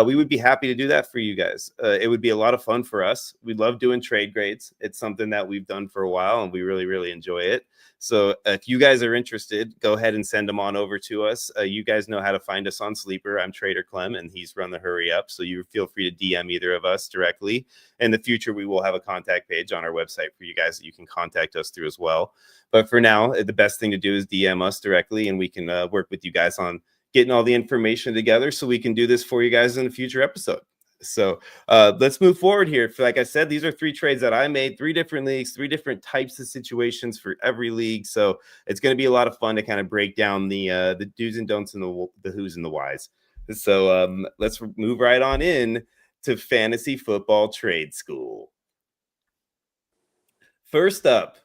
S2: we would be happy to do that for you guys. It would be a lot of fun for us. We love doing trade grades. It's something that we've done for a while, and we really, really enjoy it. So if you guys are interested, go ahead and send them on over to us. You guys know how to find us on Sleeper. I'm Trader Clem, and he's Run the Hurry Up. So you feel free to DM either of us directly. In the future, we will have a contact page on our website for you guys that you can contact us through as well. But for now, the best thing to do is DM us directly, and we can work with you guys on getting all the information together so we can do this for you guys in a future episode. So let's move forward here. Like I said, these are 3 trades that I made, 3 different leagues, 3 different types of situations for every league. So it's going to be a lot of fun to kind of break down the do's and don'ts and the who's and the whys. So let's move right on in to Fantasy Football Trade School. First up,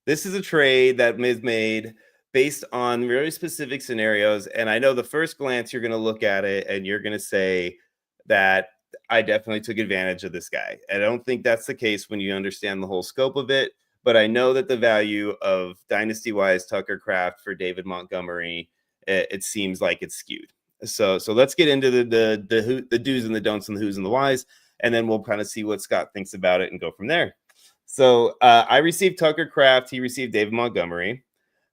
S2: this is a trade that is made based on very specific scenarios. And I know the first glance, you're going to look at it and you're going to say that I definitely took advantage of this guy. I don't think that's the case when you understand the whole scope of it, but I know that the value of dynasty-wise Tucker Kraft for David Montgomery, it seems like it's skewed. So let's get into the do's and the don'ts and the who's and the whys, and then we'll kind of see what Scott thinks about it and go from there. So I received Tucker Kraft. He received David Montgomery.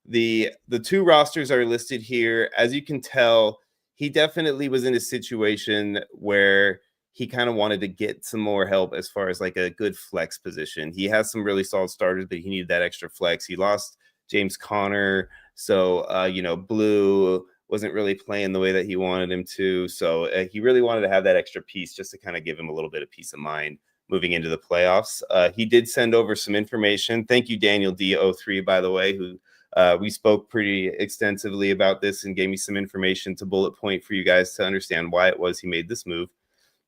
S2: The 2 rosters are listed here. As you can tell, he definitely was in a situation where he kind of wanted to get some more help as far as like a good flex position. He has some really solid starters, but he needed that extra flex. He lost James Conner. So, Blue wasn't really playing the way that he wanted him to. So he really wanted to have that extra piece just to kind of give him a little bit of peace of mind moving into the playoffs. He did send over some information. Thank you, Daniel D03, by the way, who we spoke pretty extensively about this and gave me some information to bullet point for you guys to understand why it was he made this move.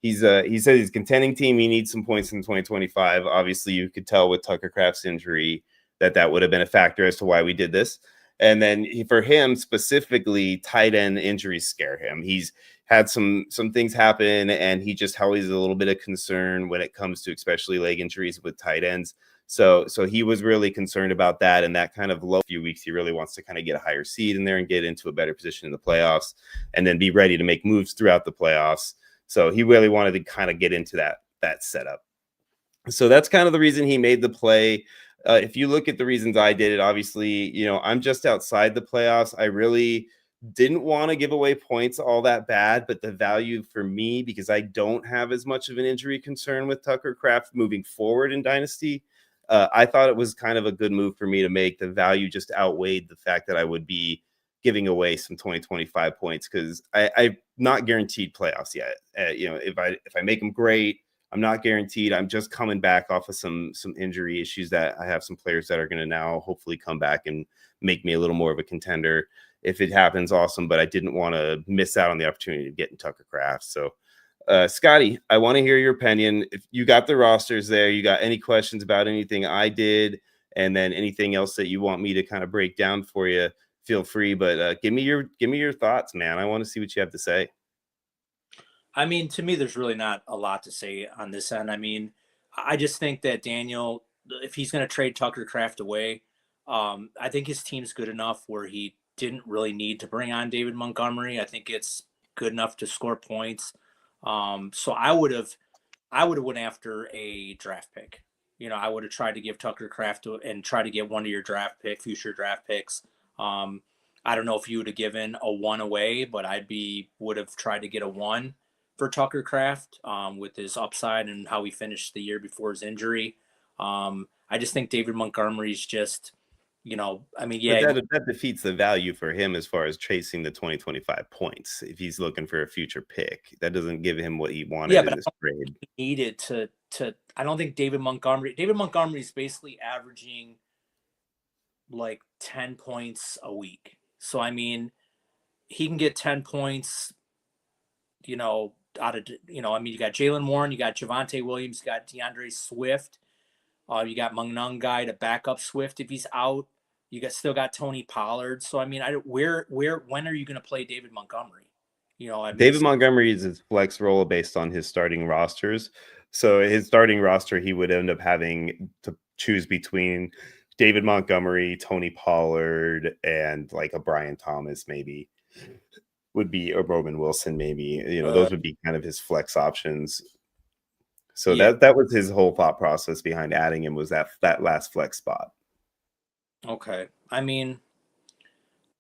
S2: He said he's a contending team. He needs some points in 2025. Obviously, you could tell with Tucker Kraft's injury that would have been a factor as to why we did this. And then for him specifically, tight end injuries scare him. He's had some things happen, and he just always a little bit of concern when it comes to especially leg injuries with tight ends. So he was really concerned about that, and that kind of low few weeks, he really wants to kind of get a higher seed in there and get into a better position in the playoffs, and then be ready to make moves throughout the playoffs. So he really wanted to kind of get into that setup. So that's kind of the reason he made the play. If you look at the reasons I did it, obviously, I'm just outside the playoffs. I really didn't want to give away points all that bad, but the value for me, because I don't have as much of an injury concern with Tucker Kraft moving forward in Dynasty, I thought it was kind of a good move for me to make. The value just outweighed the fact that I would be giving away some 2025 points, because I'm not guaranteed playoffs yet. If I make them, great. I'm not guaranteed. I'm just coming back off of some injury issues that I have some players that are going to now hopefully come back and make me a little more of a contender. If it happens, awesome. But I didn't want to miss out on the opportunity to get in Tucker Kraft. So, Scotty, I want to hear your opinion. If you got the rosters there, you got any questions about anything I did, and then anything else that you want me to kind of break down for you, feel free. But give me your thoughts, man. I want to see what you have to say.
S3: I mean, to me, there's really not a lot to say on this end. I mean, I just think that Daniel, if he's going to trade Tucker Kraft away, I think his team's good enough where he didn't really need to bring on David Montgomery. I think it's good enough to score points. So I would have went after a draft pick. I would have tried to give Tucker Kraft and try to get one of your future draft picks. I don't know if you would have given a 1 away, but would have tried to get a 1 for Tucker Kraft with his upside and how he finished the year before his injury. I just think David Montgomery's just, I mean, yeah.
S2: But that defeats the value for him as far as chasing the 2025 points. If he's looking for a future pick, that doesn't give him what he wanted in this trade.
S3: He needed to, I don't think David Montgomery is basically averaging like 10 points a week. So, I mean, he can get 10 points, out of, you got Jaylen Warren, you got Javonte Williams, you got DeAndre Swift, you got Mungungai to back up Swift if he's out. You still got Tony Pollard. So I mean, when are you going to play David Montgomery?
S2: David Montgomery is his flex role based on his starting rosters. So his starting roster, he would end up having to choose between David Montgomery, Tony Pollard, and like a Brian Thomas maybe. Would be a Roman Wilson, maybe, those would be kind of his flex options. So yeah. that was his whole thought process behind adding him, was that last flex spot.
S3: Okay. I mean,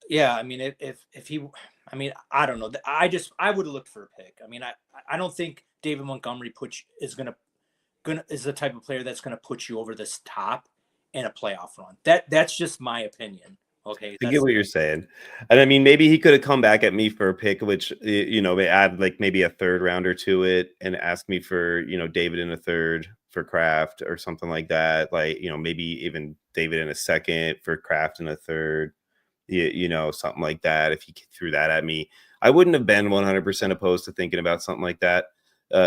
S3: yeah, I mean, if he, I mean, I don't know. I would have looked for a pick. I mean, I don't think David Montgomery is the type of player that's going to put you over this top in a playoff run. That's just my opinion. Okay,
S2: I get what you're saying. And I mean, maybe he could have come back at me for a pick, which, add like maybe a third rounder to it and ask me for, David in a third for Kraft or something like that. Like, maybe even David in a second for Kraft in a third, something like that. If he threw that at me, I wouldn't have been 100% opposed to thinking about something like that.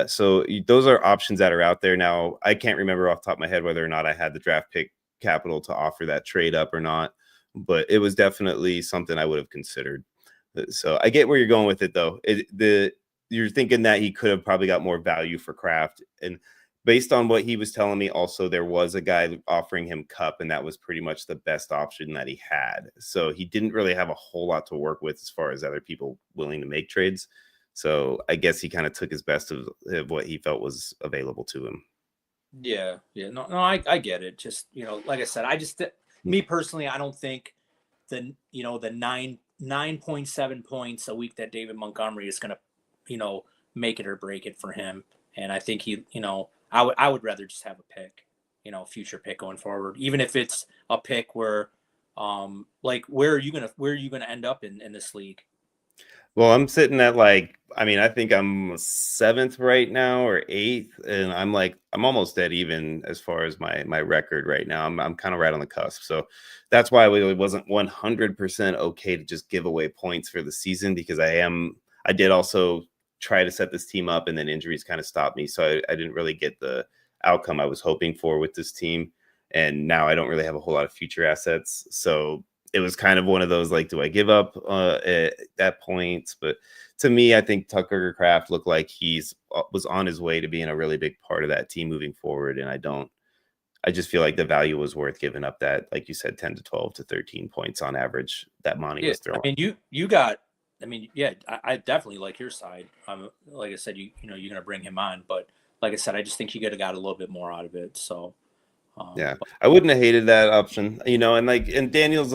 S2: So those are options that are out there. Now, I can't remember off the top of my head whether or not I had the draft pick capital to offer that trade up or not, but it was definitely something I would have considered. So I get where you're going with it, though. You're thinking that he could have probably got more value for Kraft, and based on what he was telling me, also there was a guy offering him Cup, and that was pretty much the best option that he had. So he didn't really have a whole lot to work with as far as other people willing to make trades. So I guess he kind of took his best of what he felt was available to him.
S3: Yeah. No, I get it. Just, like I said, me personally, I don't think the 9.7 points a week that David Montgomery is going to, make it or break it for him. And I think I would rather just have a pick, future pick going forward, even if it's a pick where, where are you going to end up in this league?
S2: Well, I'm sitting at I think I'm 7th right now or 8th, and I'm almost dead even as far as my record right now. I'm kind of right on the cusp. So that's why it wasn't 100% okay to just give away points for the season, because I did also try to set this team up, and then injuries kind of stopped me. So I didn't really get the outcome I was hoping for with this team. And now I don't really have a whole lot of future assets. So it was kind of one of those, do I give up at that point? But to me, I think Tucker Kraft looked like was on his way to being a really big part of that team moving forward. And I don't I just feel like the value was worth giving up that, like you said, 10 to 12 to 13 points on average that Monty
S3: Yeah,
S2: was throwing.
S3: I mean, you got. I mean, yeah, I definitely like your side. Like I said, you know, you're gonna bring him on, but like I said, I just think you could have got a little bit more out of it. So,
S2: Yeah,
S3: but
S2: I wouldn't have hated that option, and Daniel's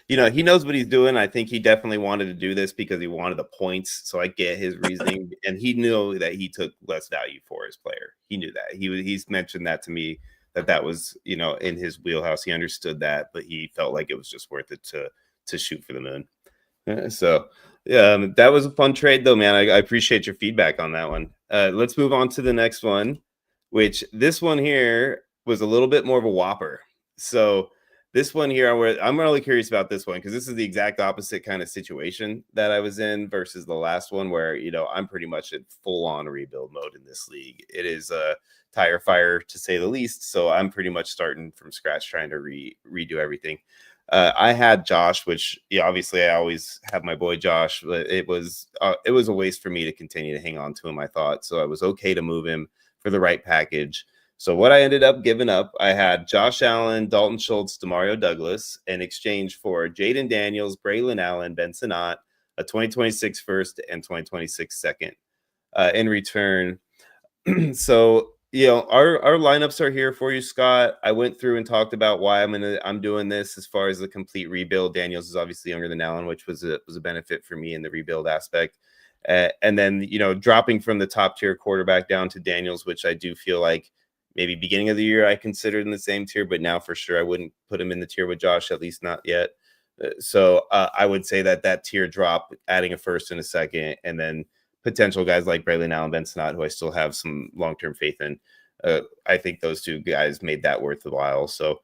S2: he knows what he's doing. I think he definitely wanted to do this because he wanted the points. So I get his reasoning, and he knew that he took less value for his player. He knew that. He's mentioned that to me, that was, in his wheelhouse. He understood that, but he felt like it was just worth it to shoot for the moon. So that was a fun trade though, man. I appreciate your feedback on that one. Let's move on to the next one, which this one here was a little bit more of a whopper. So this one here, I'm really curious about this one because this is the exact opposite kind of situation that I was in versus the last one where, I'm pretty much in full on rebuild mode in this league. It is a tire fire to say the least. So I'm pretty much starting from scratch, trying to redo everything. I had Josh, which obviously I always have my boy Josh, but it was a waste for me to continue to hang on to him, I thought. So I was okay to move him for the right package. So what I ended up giving up, I had Josh Allen, Dalton Schultz, Demario Douglas in exchange for Jaden Daniels, Braylon Allen, Ben Sinnott, a 2026 first and 2026 second in return. So our lineups are here for you, Scott. I went through and talked about why I'm doing this as far as the complete rebuild. Daniels is obviously younger than Allen, which was a benefit for me in the rebuild aspect. And then dropping from the top tier quarterback down to Daniels, which I do feel like maybe beginning of the year I considered in the same tier, but now for sure I wouldn't put him in the tier with Josh, at least not yet. So I would say that tier drop, adding a first and a second, and then potential guys like Braylon Allen, Ben Sinnott, who I still have some long-term faith in. I think those two guys made that worthwhile. So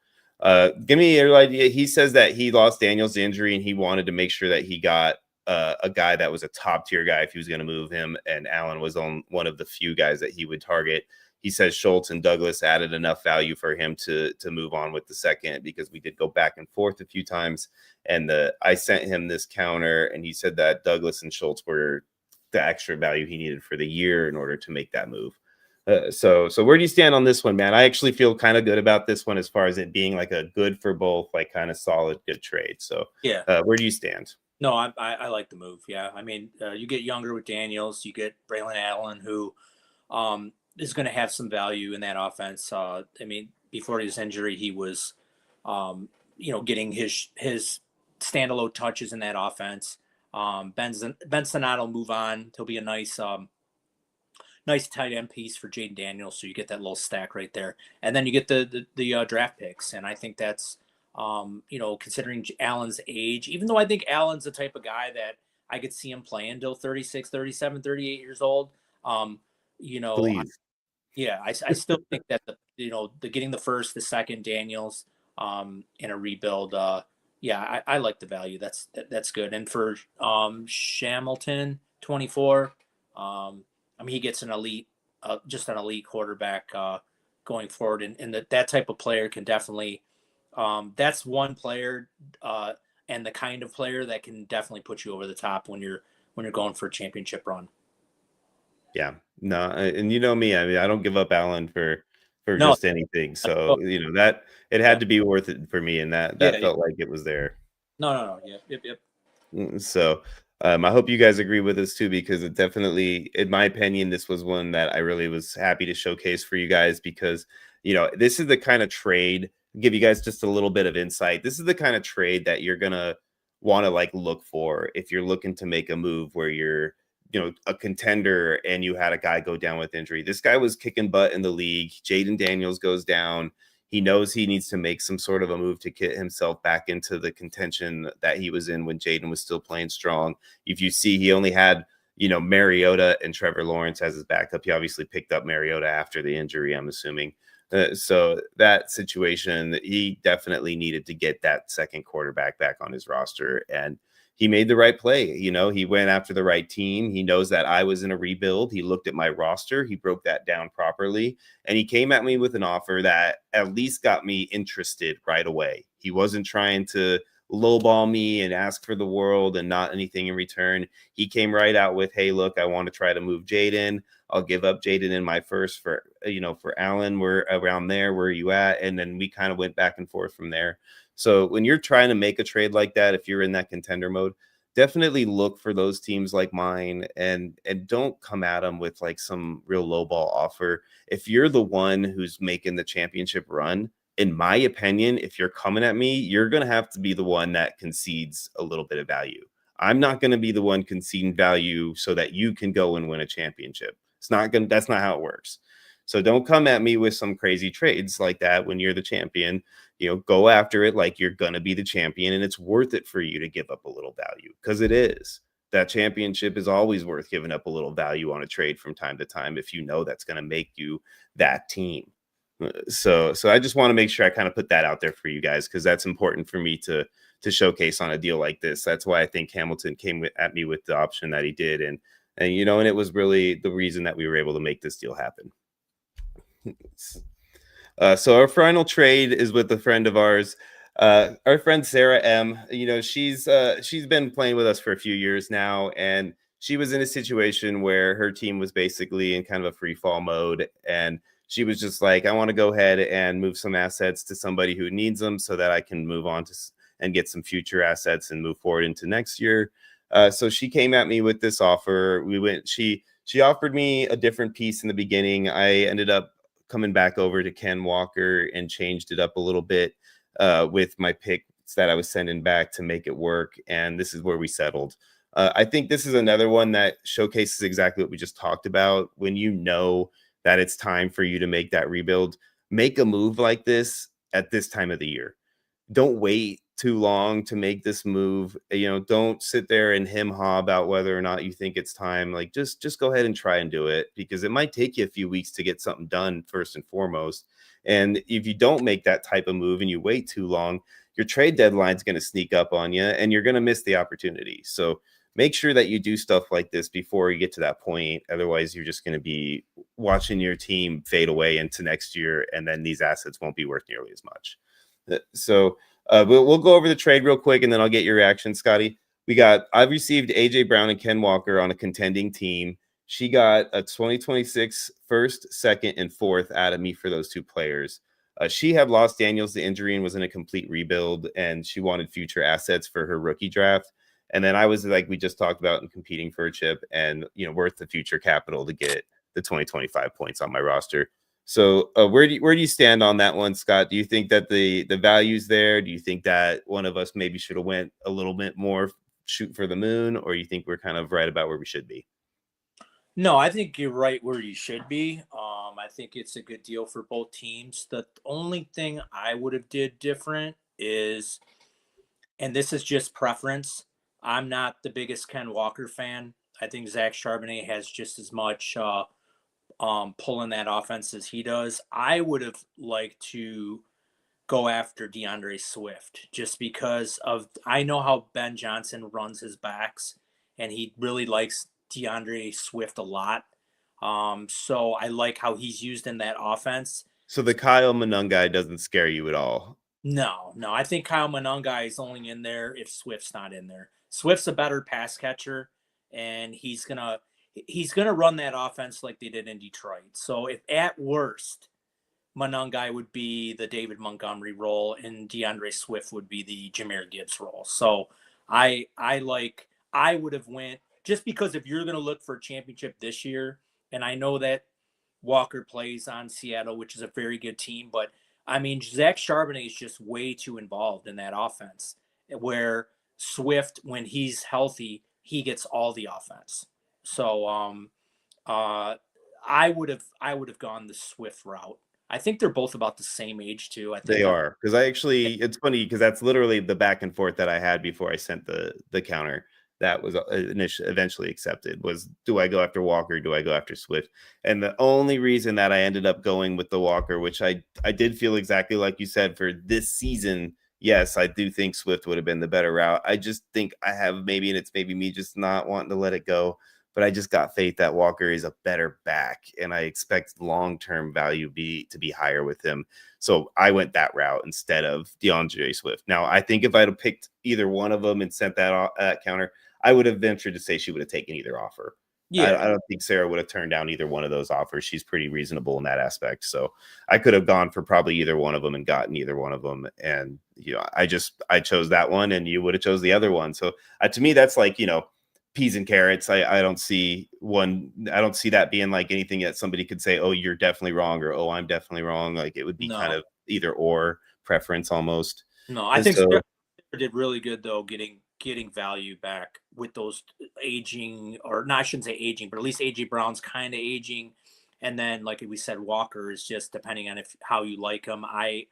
S2: give me your idea. He says that he lost Daniels to injury and he wanted to make sure that he got a guy that was a top-tier guy if he was going to move him, and Allen was on one of the few guys that he would target. He says Schultz and Douglas added enough value for him to move on with the second, because we did go back and forth a few times. And I sent him this counter, and he said that Douglas and Schultz were the extra value he needed for the year in order to make that move. So where do you stand on this one, man? I actually feel kind of good about this one as far as it being like a good for both, like kind of solid, good trade. So
S3: yeah,
S2: where do you stand?
S3: no, I like the move. Yeah, I mean, you get younger with Daniels, you get Braylon Allen, who is going to have some value in that offense. I mean, before his injury, he was, getting his standalone touches in that offense. Ben Sinnott will move on. He'll be a nice tight end piece for Jaden Daniels. So you get that little stack right there, and then you get the draft picks. And I think that's, considering Allen's age, even though I think Allen's the type of guy that I could see him playing till 36, 37, 38 years old.
S2: Please.
S3: I still think that the getting the first, the second Daniels, in a rebuild, I like the value. That's good. And for Shamilton 24, I mean, he gets an elite quarterback going forward, and that type of player can definitely. That's one player, and the kind of player that can definitely put you over the top when you're going for a championship run.
S2: Yeah, no, and me, I mean, I don't give up Allen for
S3: No.
S2: just anything. So that it had to be worth it for me, and that felt like it was there.
S3: No. Yep.
S2: So I hope you guys agree with us too, because it definitely, in my opinion, this was one that I really was happy to showcase for you guys, because this is the kind of trade, give you guys just a little bit of insight. This is the kind of trade that you're gonna want to like look for if you're looking to make a move where you're a contender and you had a guy go down with injury. This guy was kicking butt in the league. Jaden Daniels goes down. He knows he needs to make some sort of a move to get himself back into the contention that he was in when Jaden was still playing strong. If you see, he only had, Mariota and Trevor Lawrence as his backup. He obviously picked up Mariota after the injury, I'm assuming. So that situation, he definitely needed to get that second quarterback back on his roster, and he made the right play. He went after the right team. He knows that I was in a rebuild. He looked at my roster. He broke that down properly, and he came at me with an offer that at least got me interested right away. He wasn't trying to lowball me and ask for the world and not anything in return. He came right out with, hey, look, I want to try to move Jaden. I'll give up Jaden in my first for Allen. We're around there. Where are you at? And then we kind of went back and forth from there. So when you're trying to make a trade like that, if you're in that contender mode, definitely look for those teams like mine and don't come at them with like some real lowball offer. If you're the one who's making the championship run, in my opinion, if you're coming at me, you're going to have to be the one that concedes a little bit of value. I'm not going to be the one conceding value so that you can go and win a championship. That's not how it works. So don't come at me with some crazy trades like that when you're the champion. Go after it like you're going to be the champion, and it's worth it for you to give up a little value, because it is. That championship is always worth giving up a little value on a trade from time to time if you know that's going to make you that team. So I just want to make sure I kind of put that out there for you guys, because that's important for me to showcase on a deal like this. That's why I think Hamilton came at me with the option that he did, and it was really the reason that we were able to make this deal happen. So our final trade is with a friend of ours, our friend Sarah M. She's been playing with us for a few years now, and she was in a situation where her team was basically in kind of a free fall mode, and she was just like, I want to go ahead and move some assets to somebody who needs them so that I can move on to and get some future assets and move forward into next year. So she came at me with this offer. She offered me a different piece in the beginning. I ended up coming back over to Ken Walker and changed it up a little bit with my picks that I was sending back to make it work. And this is where we settled. I think this is another one that showcases exactly what we just talked about. When you know that it's time for you to make that rebuild, make a move like this at this time of the year. Don't wait too long to make this move. Don't sit there and hem-haw about whether or not you think it's time. Like, just go ahead and try and do it, because it might take you a few weeks to get something done first and foremost. And if you don't make that type of move and you wait too long, your trade deadline is going to sneak up on you and you're going to miss the opportunity. So make sure that you do stuff like this before you get to that point. Otherwise, you're just going to be watching your team fade away into next year, and then these assets won't be worth nearly as much. So we'll go over the trade real quick, and then I'll get your reaction, Scotty. I've received AJ Brown and Ken Walker on a contending team. She got a 2026 first, second, and fourth out of me for those two players. She had lost Daniels to injury and was in a complete rebuild, and she wanted future assets for her rookie draft. And then I was, like we just talked about, and competing for a chip and, worth the future capital to get the 2025 points on my roster. So where do you stand on that one, Scott? Do you think that the value's there? Do you think that one of us maybe should have went a little bit more shoot for the moon, or you think we're kind of right about where we should be?
S3: No, I think you're right where you should be. I think it's a good deal for both teams. The only thing I would have did different is, and this is just preference, I'm not the biggest Ken Walker fan. I think Zach Charbonnet has just as much pulling that offense as he does. I would have liked to go after DeAndre Swift, just because I know how Ben Johnson runs his backs, and he really likes DeAndre Swift a lot. So I like how he's used in that offense.
S2: So the Kyle Monangai doesn't scare you at all?
S3: No. I think Kyle Monangai is only in there if Swift's not in there. Swift's a better pass catcher, and he's gonna run that offense like they did in Detroit. So if at worst, Monangai would be the David Montgomery role and DeAndre Swift would be the Jahmyr Gibbs role. So I would have went, just because if you're going to look for a championship this year, and I know that Walker plays on Seattle, which is a very good team, but I mean, Zach Charbonnet is just way too involved in that offense, where Swift, when he's healthy, he gets all the offense. So I would have gone the Swift route. I think they're both about the same age too. I think
S2: they are, because it's funny because that's literally the back and forth that I had before I sent the counter that was eventually accepted was, do I go after Walker? Do I go after Swift? And the only reason that I ended up going with the Walker, which I did feel exactly like you said for this season, yes, I do think Swift would have been the better route. I just think I have maybe, and it's maybe me just not wanting to let it go, but I just got faith that Walker is a better back, and I expect long-term value to be higher with him. So I went that route instead of DeAndre Swift. Now, I think if I'd have picked either one of them and sent that counter, I would have ventured to say she would have taken either offer.
S3: Yeah.
S2: I don't think Sarah would have turned down either one of those offers. She's pretty reasonable in that aspect. So I could have gone for probably either one of them and gotten either one of them. And, I chose that one, and you would have chose the other one. So to me, that's like, peas and carrots. I don't see that being like anything that somebody could say, oh, you're definitely wrong, or, oh, I'm definitely wrong. Like, it would be kind of either or preference almost.
S3: No, I think Sarah did really good though, getting value back with those aging, or no, I shouldn't say aging, but at least AJ Brown's kind of aging. And then, like we said, Walker is just depending on how you like him. I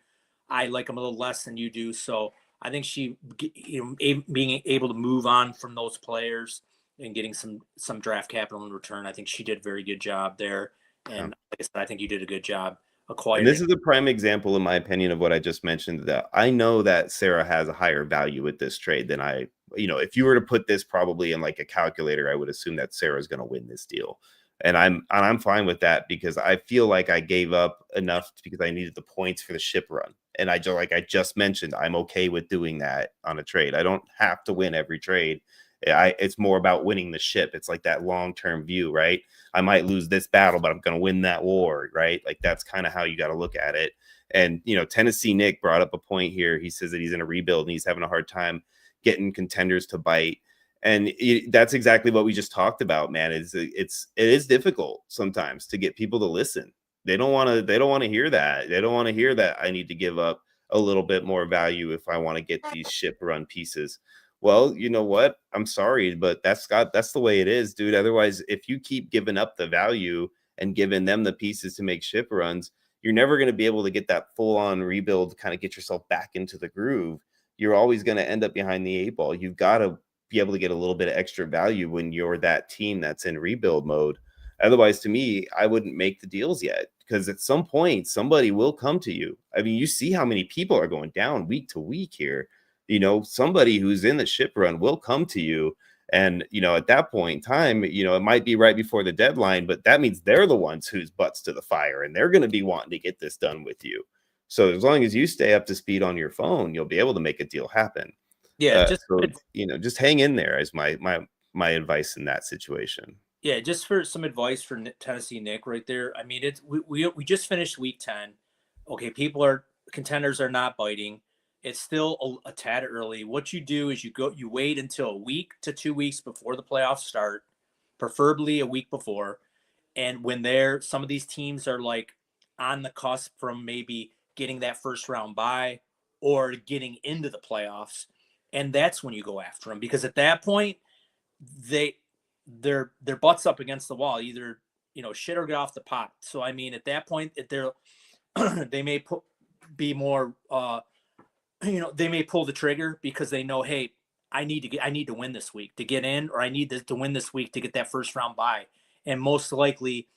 S3: like him a little less than you do. So I think she, being able to move on from those players and getting some draft capital in return, I think she did a very good job there. And like I said, I think you did a good job acquiring.
S2: And this is a prime example, in my opinion, of what I just mentioned, that I know that Sarah has a higher value with this trade than if you were to put this probably in like a calculator, I would assume that Sarah's going to win this deal. And I'm fine with that, because I feel like I gave up enough because I needed the points for the ship run. And I just mentioned, I'm okay with doing that on a trade. I don't have to win every trade. It's more about winning the ship. It's like that long-term view, right? I might lose this battle, but I'm going to win that war, right? Like, that's kind of how you got to look at it. And, Tennessee Nick brought up a point here. He says that he's in a rebuild and he's having a hard time getting contenders to bite. And that's exactly what we just talked about, man. It is difficult sometimes to get people to listen. They don't want to hear that. They don't want to hear that I need to give up a little bit more value if I want to get these ship run pieces. Well, you know what? I'm sorry, but that's the way it is, dude. Otherwise, if you keep giving up the value and giving them the pieces to make ship runs, you're never going to be able to get that full-on rebuild, kind of get yourself back into the groove. You're always going to end up behind the 8 ball. You've got to be able to get a little bit of extra value when you're that team that's in rebuild mode. Otherwise, to me, I wouldn't make the deals yet, because at some point, somebody will come to you. I mean, you see how many people are going down week to week here. Somebody who's in the ship run will come to you. And, at that point in time, it might be right before the deadline, but that means they're the ones whose butts to the fire, and they're going to be wanting to get this done with you. So as long as you stay up to speed on your phone, you'll be able to make a deal happen.
S3: Yeah.
S2: Just hang in there is my advice in that situation.
S3: Yeah. Just for some advice for Tennessee Nick right there. I mean, we just finished week 10. Okay. Contenders are not biting. It's still a tad early. What you do is you wait until a week to 2 weeks before the playoffs start, preferably a week before. And when some of these teams are like on the cusp from maybe getting that first round bye or getting into the playoffs, and that's when you go after them, because at that point their butts up against the wall, either shit or get off the pot. So I mean, at that point, they may be more they may pull the trigger because they know, hey, I need to win this week to get in, or I need to win this week to get that first round bye. And most likely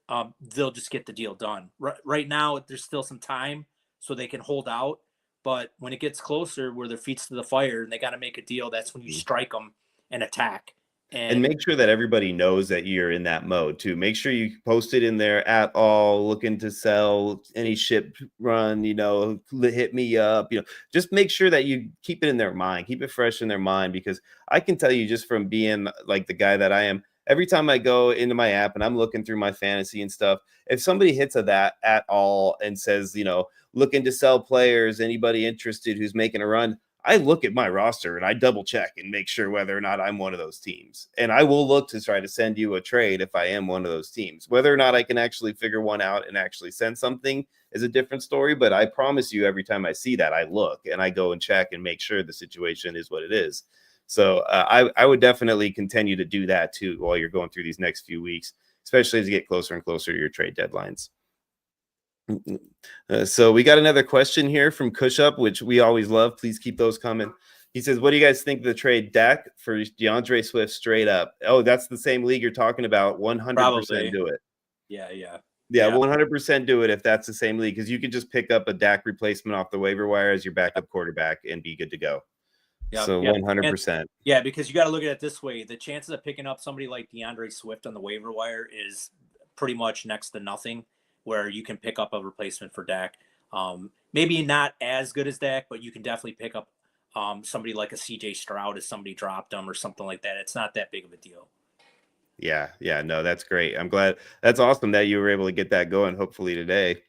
S3: they'll just get the deal done. Right now, there's still some time, so they can hold out. But when it gets closer, where their feet's to the fire and they got to make a deal, that's when you strike them and attack.
S2: And make sure that everybody knows that you're in that mode too. Make sure you post it in there at all, looking to sell any ship run, hit me up, just make sure that you keep it in their mind, keep it fresh in their mind, because I can tell you, just from being like the guy that I am, every time I go into my app and I'm looking through my fantasy and stuff, if somebody hits that at all and says, looking to sell players, anybody interested who's making a run, I look at my roster and I double check and make sure whether or not I'm one of those teams. And I will look to try to send you a trade if I am one of those teams. Whether or not I can actually figure one out and actually send something is a different story. But I promise you, every time I see that, I look and I go and check and make sure the situation is what it is. So I would definitely continue to do that too while you're going through these next few weeks, especially as you get closer and closer to your trade deadlines. So we got another question here from Kushup, which we always love. Please keep those coming. He says, what do you guys think of the trade Dak for DeAndre Swift straight up? Oh, that's the same league you're talking about. 100%
S3: Probably.
S2: do it.
S3: Yeah.
S2: 100% do it if that's the same league, because you can just pick up a Dak replacement off the waiver wire as your backup quarterback and be good to go.
S3: Yeah,
S2: So
S3: yeah,
S2: 100%.
S3: yeah. Because you got to look at it this way: the chances of picking up somebody like DeAndre Swift on the waiver wire is pretty much next to nothing. Where you can pick up a replacement for Dak. Maybe not as good as Dak, but you can definitely pick up somebody like a CJ Stroud if somebody dropped them or something like that. It's not that big of a deal.
S2: Yeah, yeah, no, that's great. I'm glad. That's awesome that you were able to get that going. Hopefully today.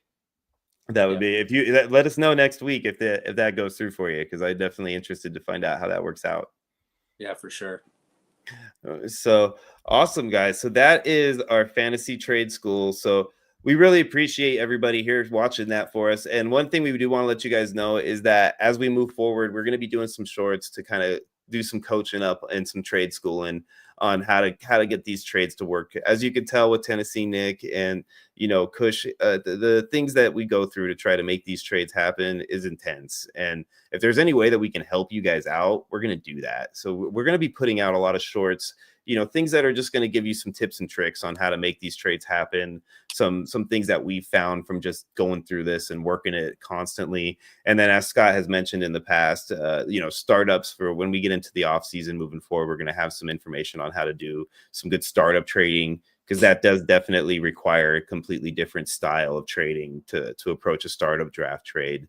S2: That would
S3: Yeah,
S2: be if you let us know next week if that goes through for you, because I'm definitely interested to find out how that works out.
S3: yeah, for sure.
S2: So awesome, guys. So that is our fantasy trade school. So we really appreciate everybody here watching that for us. And one thing we do want to let you guys know is that as we move forward, we're going to be doing some shorts to kind of do some coaching up and some trade schooling on how to get these trades to work. As you can tell with Tennessee Nick and Kush, the things that we go through to try to make these trades happen is intense. And if there's any way that we can help you guys out, we're going to do that. So we're going to be putting out a lot of shorts, things that are just going to give you some tips and tricks on how to make these trades happen. Some things that we found from just going through this and working it constantly. And then as Scott has mentioned in the past, startups for when we get into the off season moving forward, we're going to have some information on how to do some good startup trading, because that does definitely require a completely different style of trading to approach a startup draft trade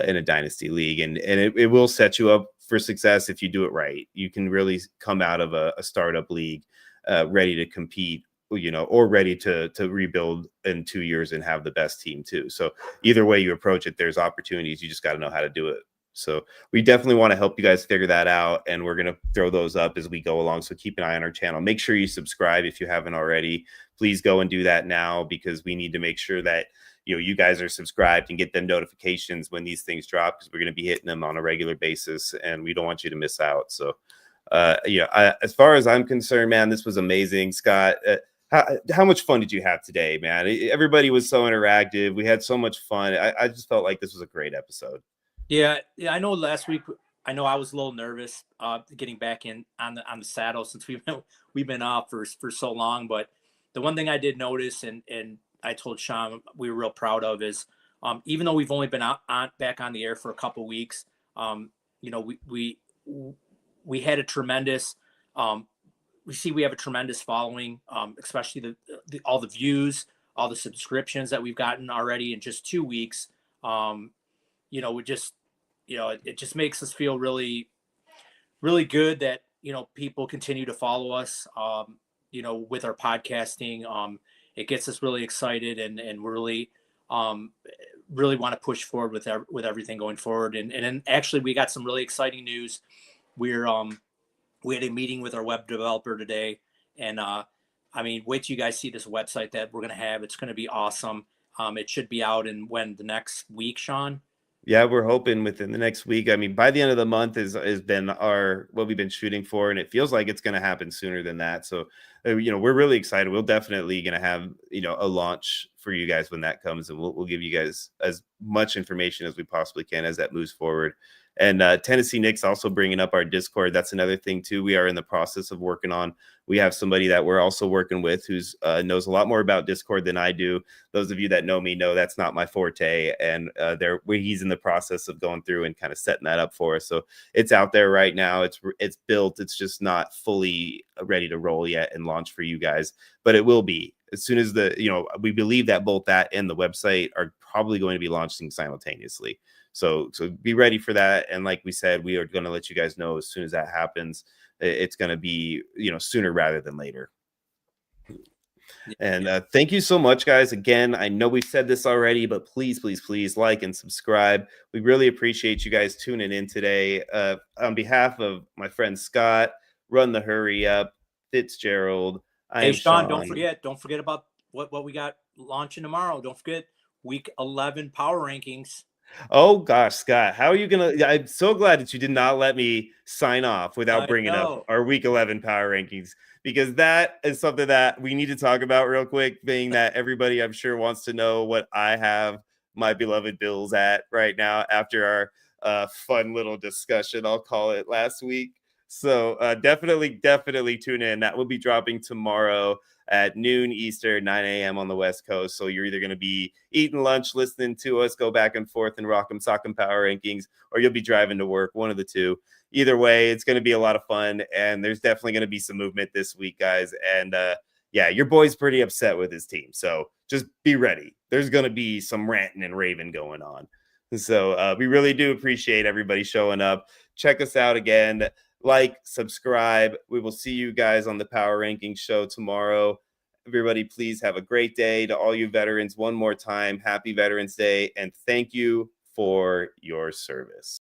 S2: in a dynasty league. And it will set you up for success if you do it right. You can really come out of a startup league ready to compete, or ready to rebuild in 2 years and have the best team too. So either way you approach it, there's opportunities. You just got to know how to do it. So we definitely want to help you guys figure that out, and we're going to throw those up as we go along. So keep an eye on our channel. Make sure you subscribe if you haven't already. Please go and do that now, because we need to make sure that you guys are subscribed and get them notifications when these things drop, because we're going to be hitting them on a regular basis, and we don't want you to miss out. So as far as I'm concerned, man, this was amazing. Scott, how much fun did you have today, man? Everybody was so interactive. We had so much fun. I just felt like this was a great episode.
S3: Yeah. I know last week, I know I was a little nervous getting back in on the saddle since we've been off for so long. But the one thing I did notice, and I told Sean we were real proud of, is even though we've only been back on the air for a couple weeks, we had a tremendous we have a tremendous following, especially all the views, all the subscriptions that we've gotten already in just 2 weeks. We just, it just makes us feel really, really good that, people continue to follow us, with our podcasting. It gets us really excited, and really, really want to push forward with everything going forward. And then actually we got some really exciting news. We had a meeting with our web developer today, and wait till you guys see this website that we're going to have. It's going to be awesome. It should be out in the next week, Sean.
S2: Yeah, we're hoping within the next week. I mean, by the end of the month has been what we've been shooting for, and it feels like it's going to happen sooner than that. So, we're really excited. We'll definitely going to have a launch for you guys when that comes, and we'll give you guys as much information as we possibly can as that moves forward. And Tennessee Nick's also bringing up our Discord. That's another thing too. We are in the process of working on. We have somebody that we're also working with who's knows a lot more about Discord than I do. Those of you that know me know that's not my forte, and he's in the process of going through and kind of setting that up for us. So it's out there right now. It's built. It's just not fully ready to roll yet and launch for you guys, but it will be as soon as we believe that both that and the website are probably going to be launching simultaneously. So be ready for that. And like we said, we are going to let you guys know as soon as that happens. It's going to be, sooner rather than later. And thank you so much, guys. Again, I know we've said this already, but please, please, please like and subscribe. We really appreciate you guys tuning in today. On behalf of my friend Scott, Run the Hurry Up, Fitzgerald.
S3: Hey, Sean, don't forget about what we got launching tomorrow. Don't forget week 11 power rankings.
S2: Oh gosh, Scott, how are you gonna? I'm so glad that you did not let me sign off without bringing up our Week 11 power rankings, because that is something that we need to talk about real quick. Being that everybody, I'm sure, wants to know what I have my beloved Bills at right now after our fun little discussion, I'll call it, last week. So definitely tune in. That will be dropping tomorrow at noon Eastern, 9 a.m. on the West Coast. So you're either going to be eating lunch, listening to us go back and forth and rock 'em, sock 'em power rankings, or you'll be driving to work, one of the two. Either way, it's going to be a lot of fun, and there's definitely going to be some movement this week, guys. And yeah, your boy's pretty upset with his team, so just be ready. There's going to be some ranting and raving going on. So we really do appreciate everybody showing up. Check us out again. Like, subscribe. We will see you guys on the Power Rankings show tomorrow. Everybody, please have a great day. To all you veterans, one more time, happy Veterans Day, and thank you for your service.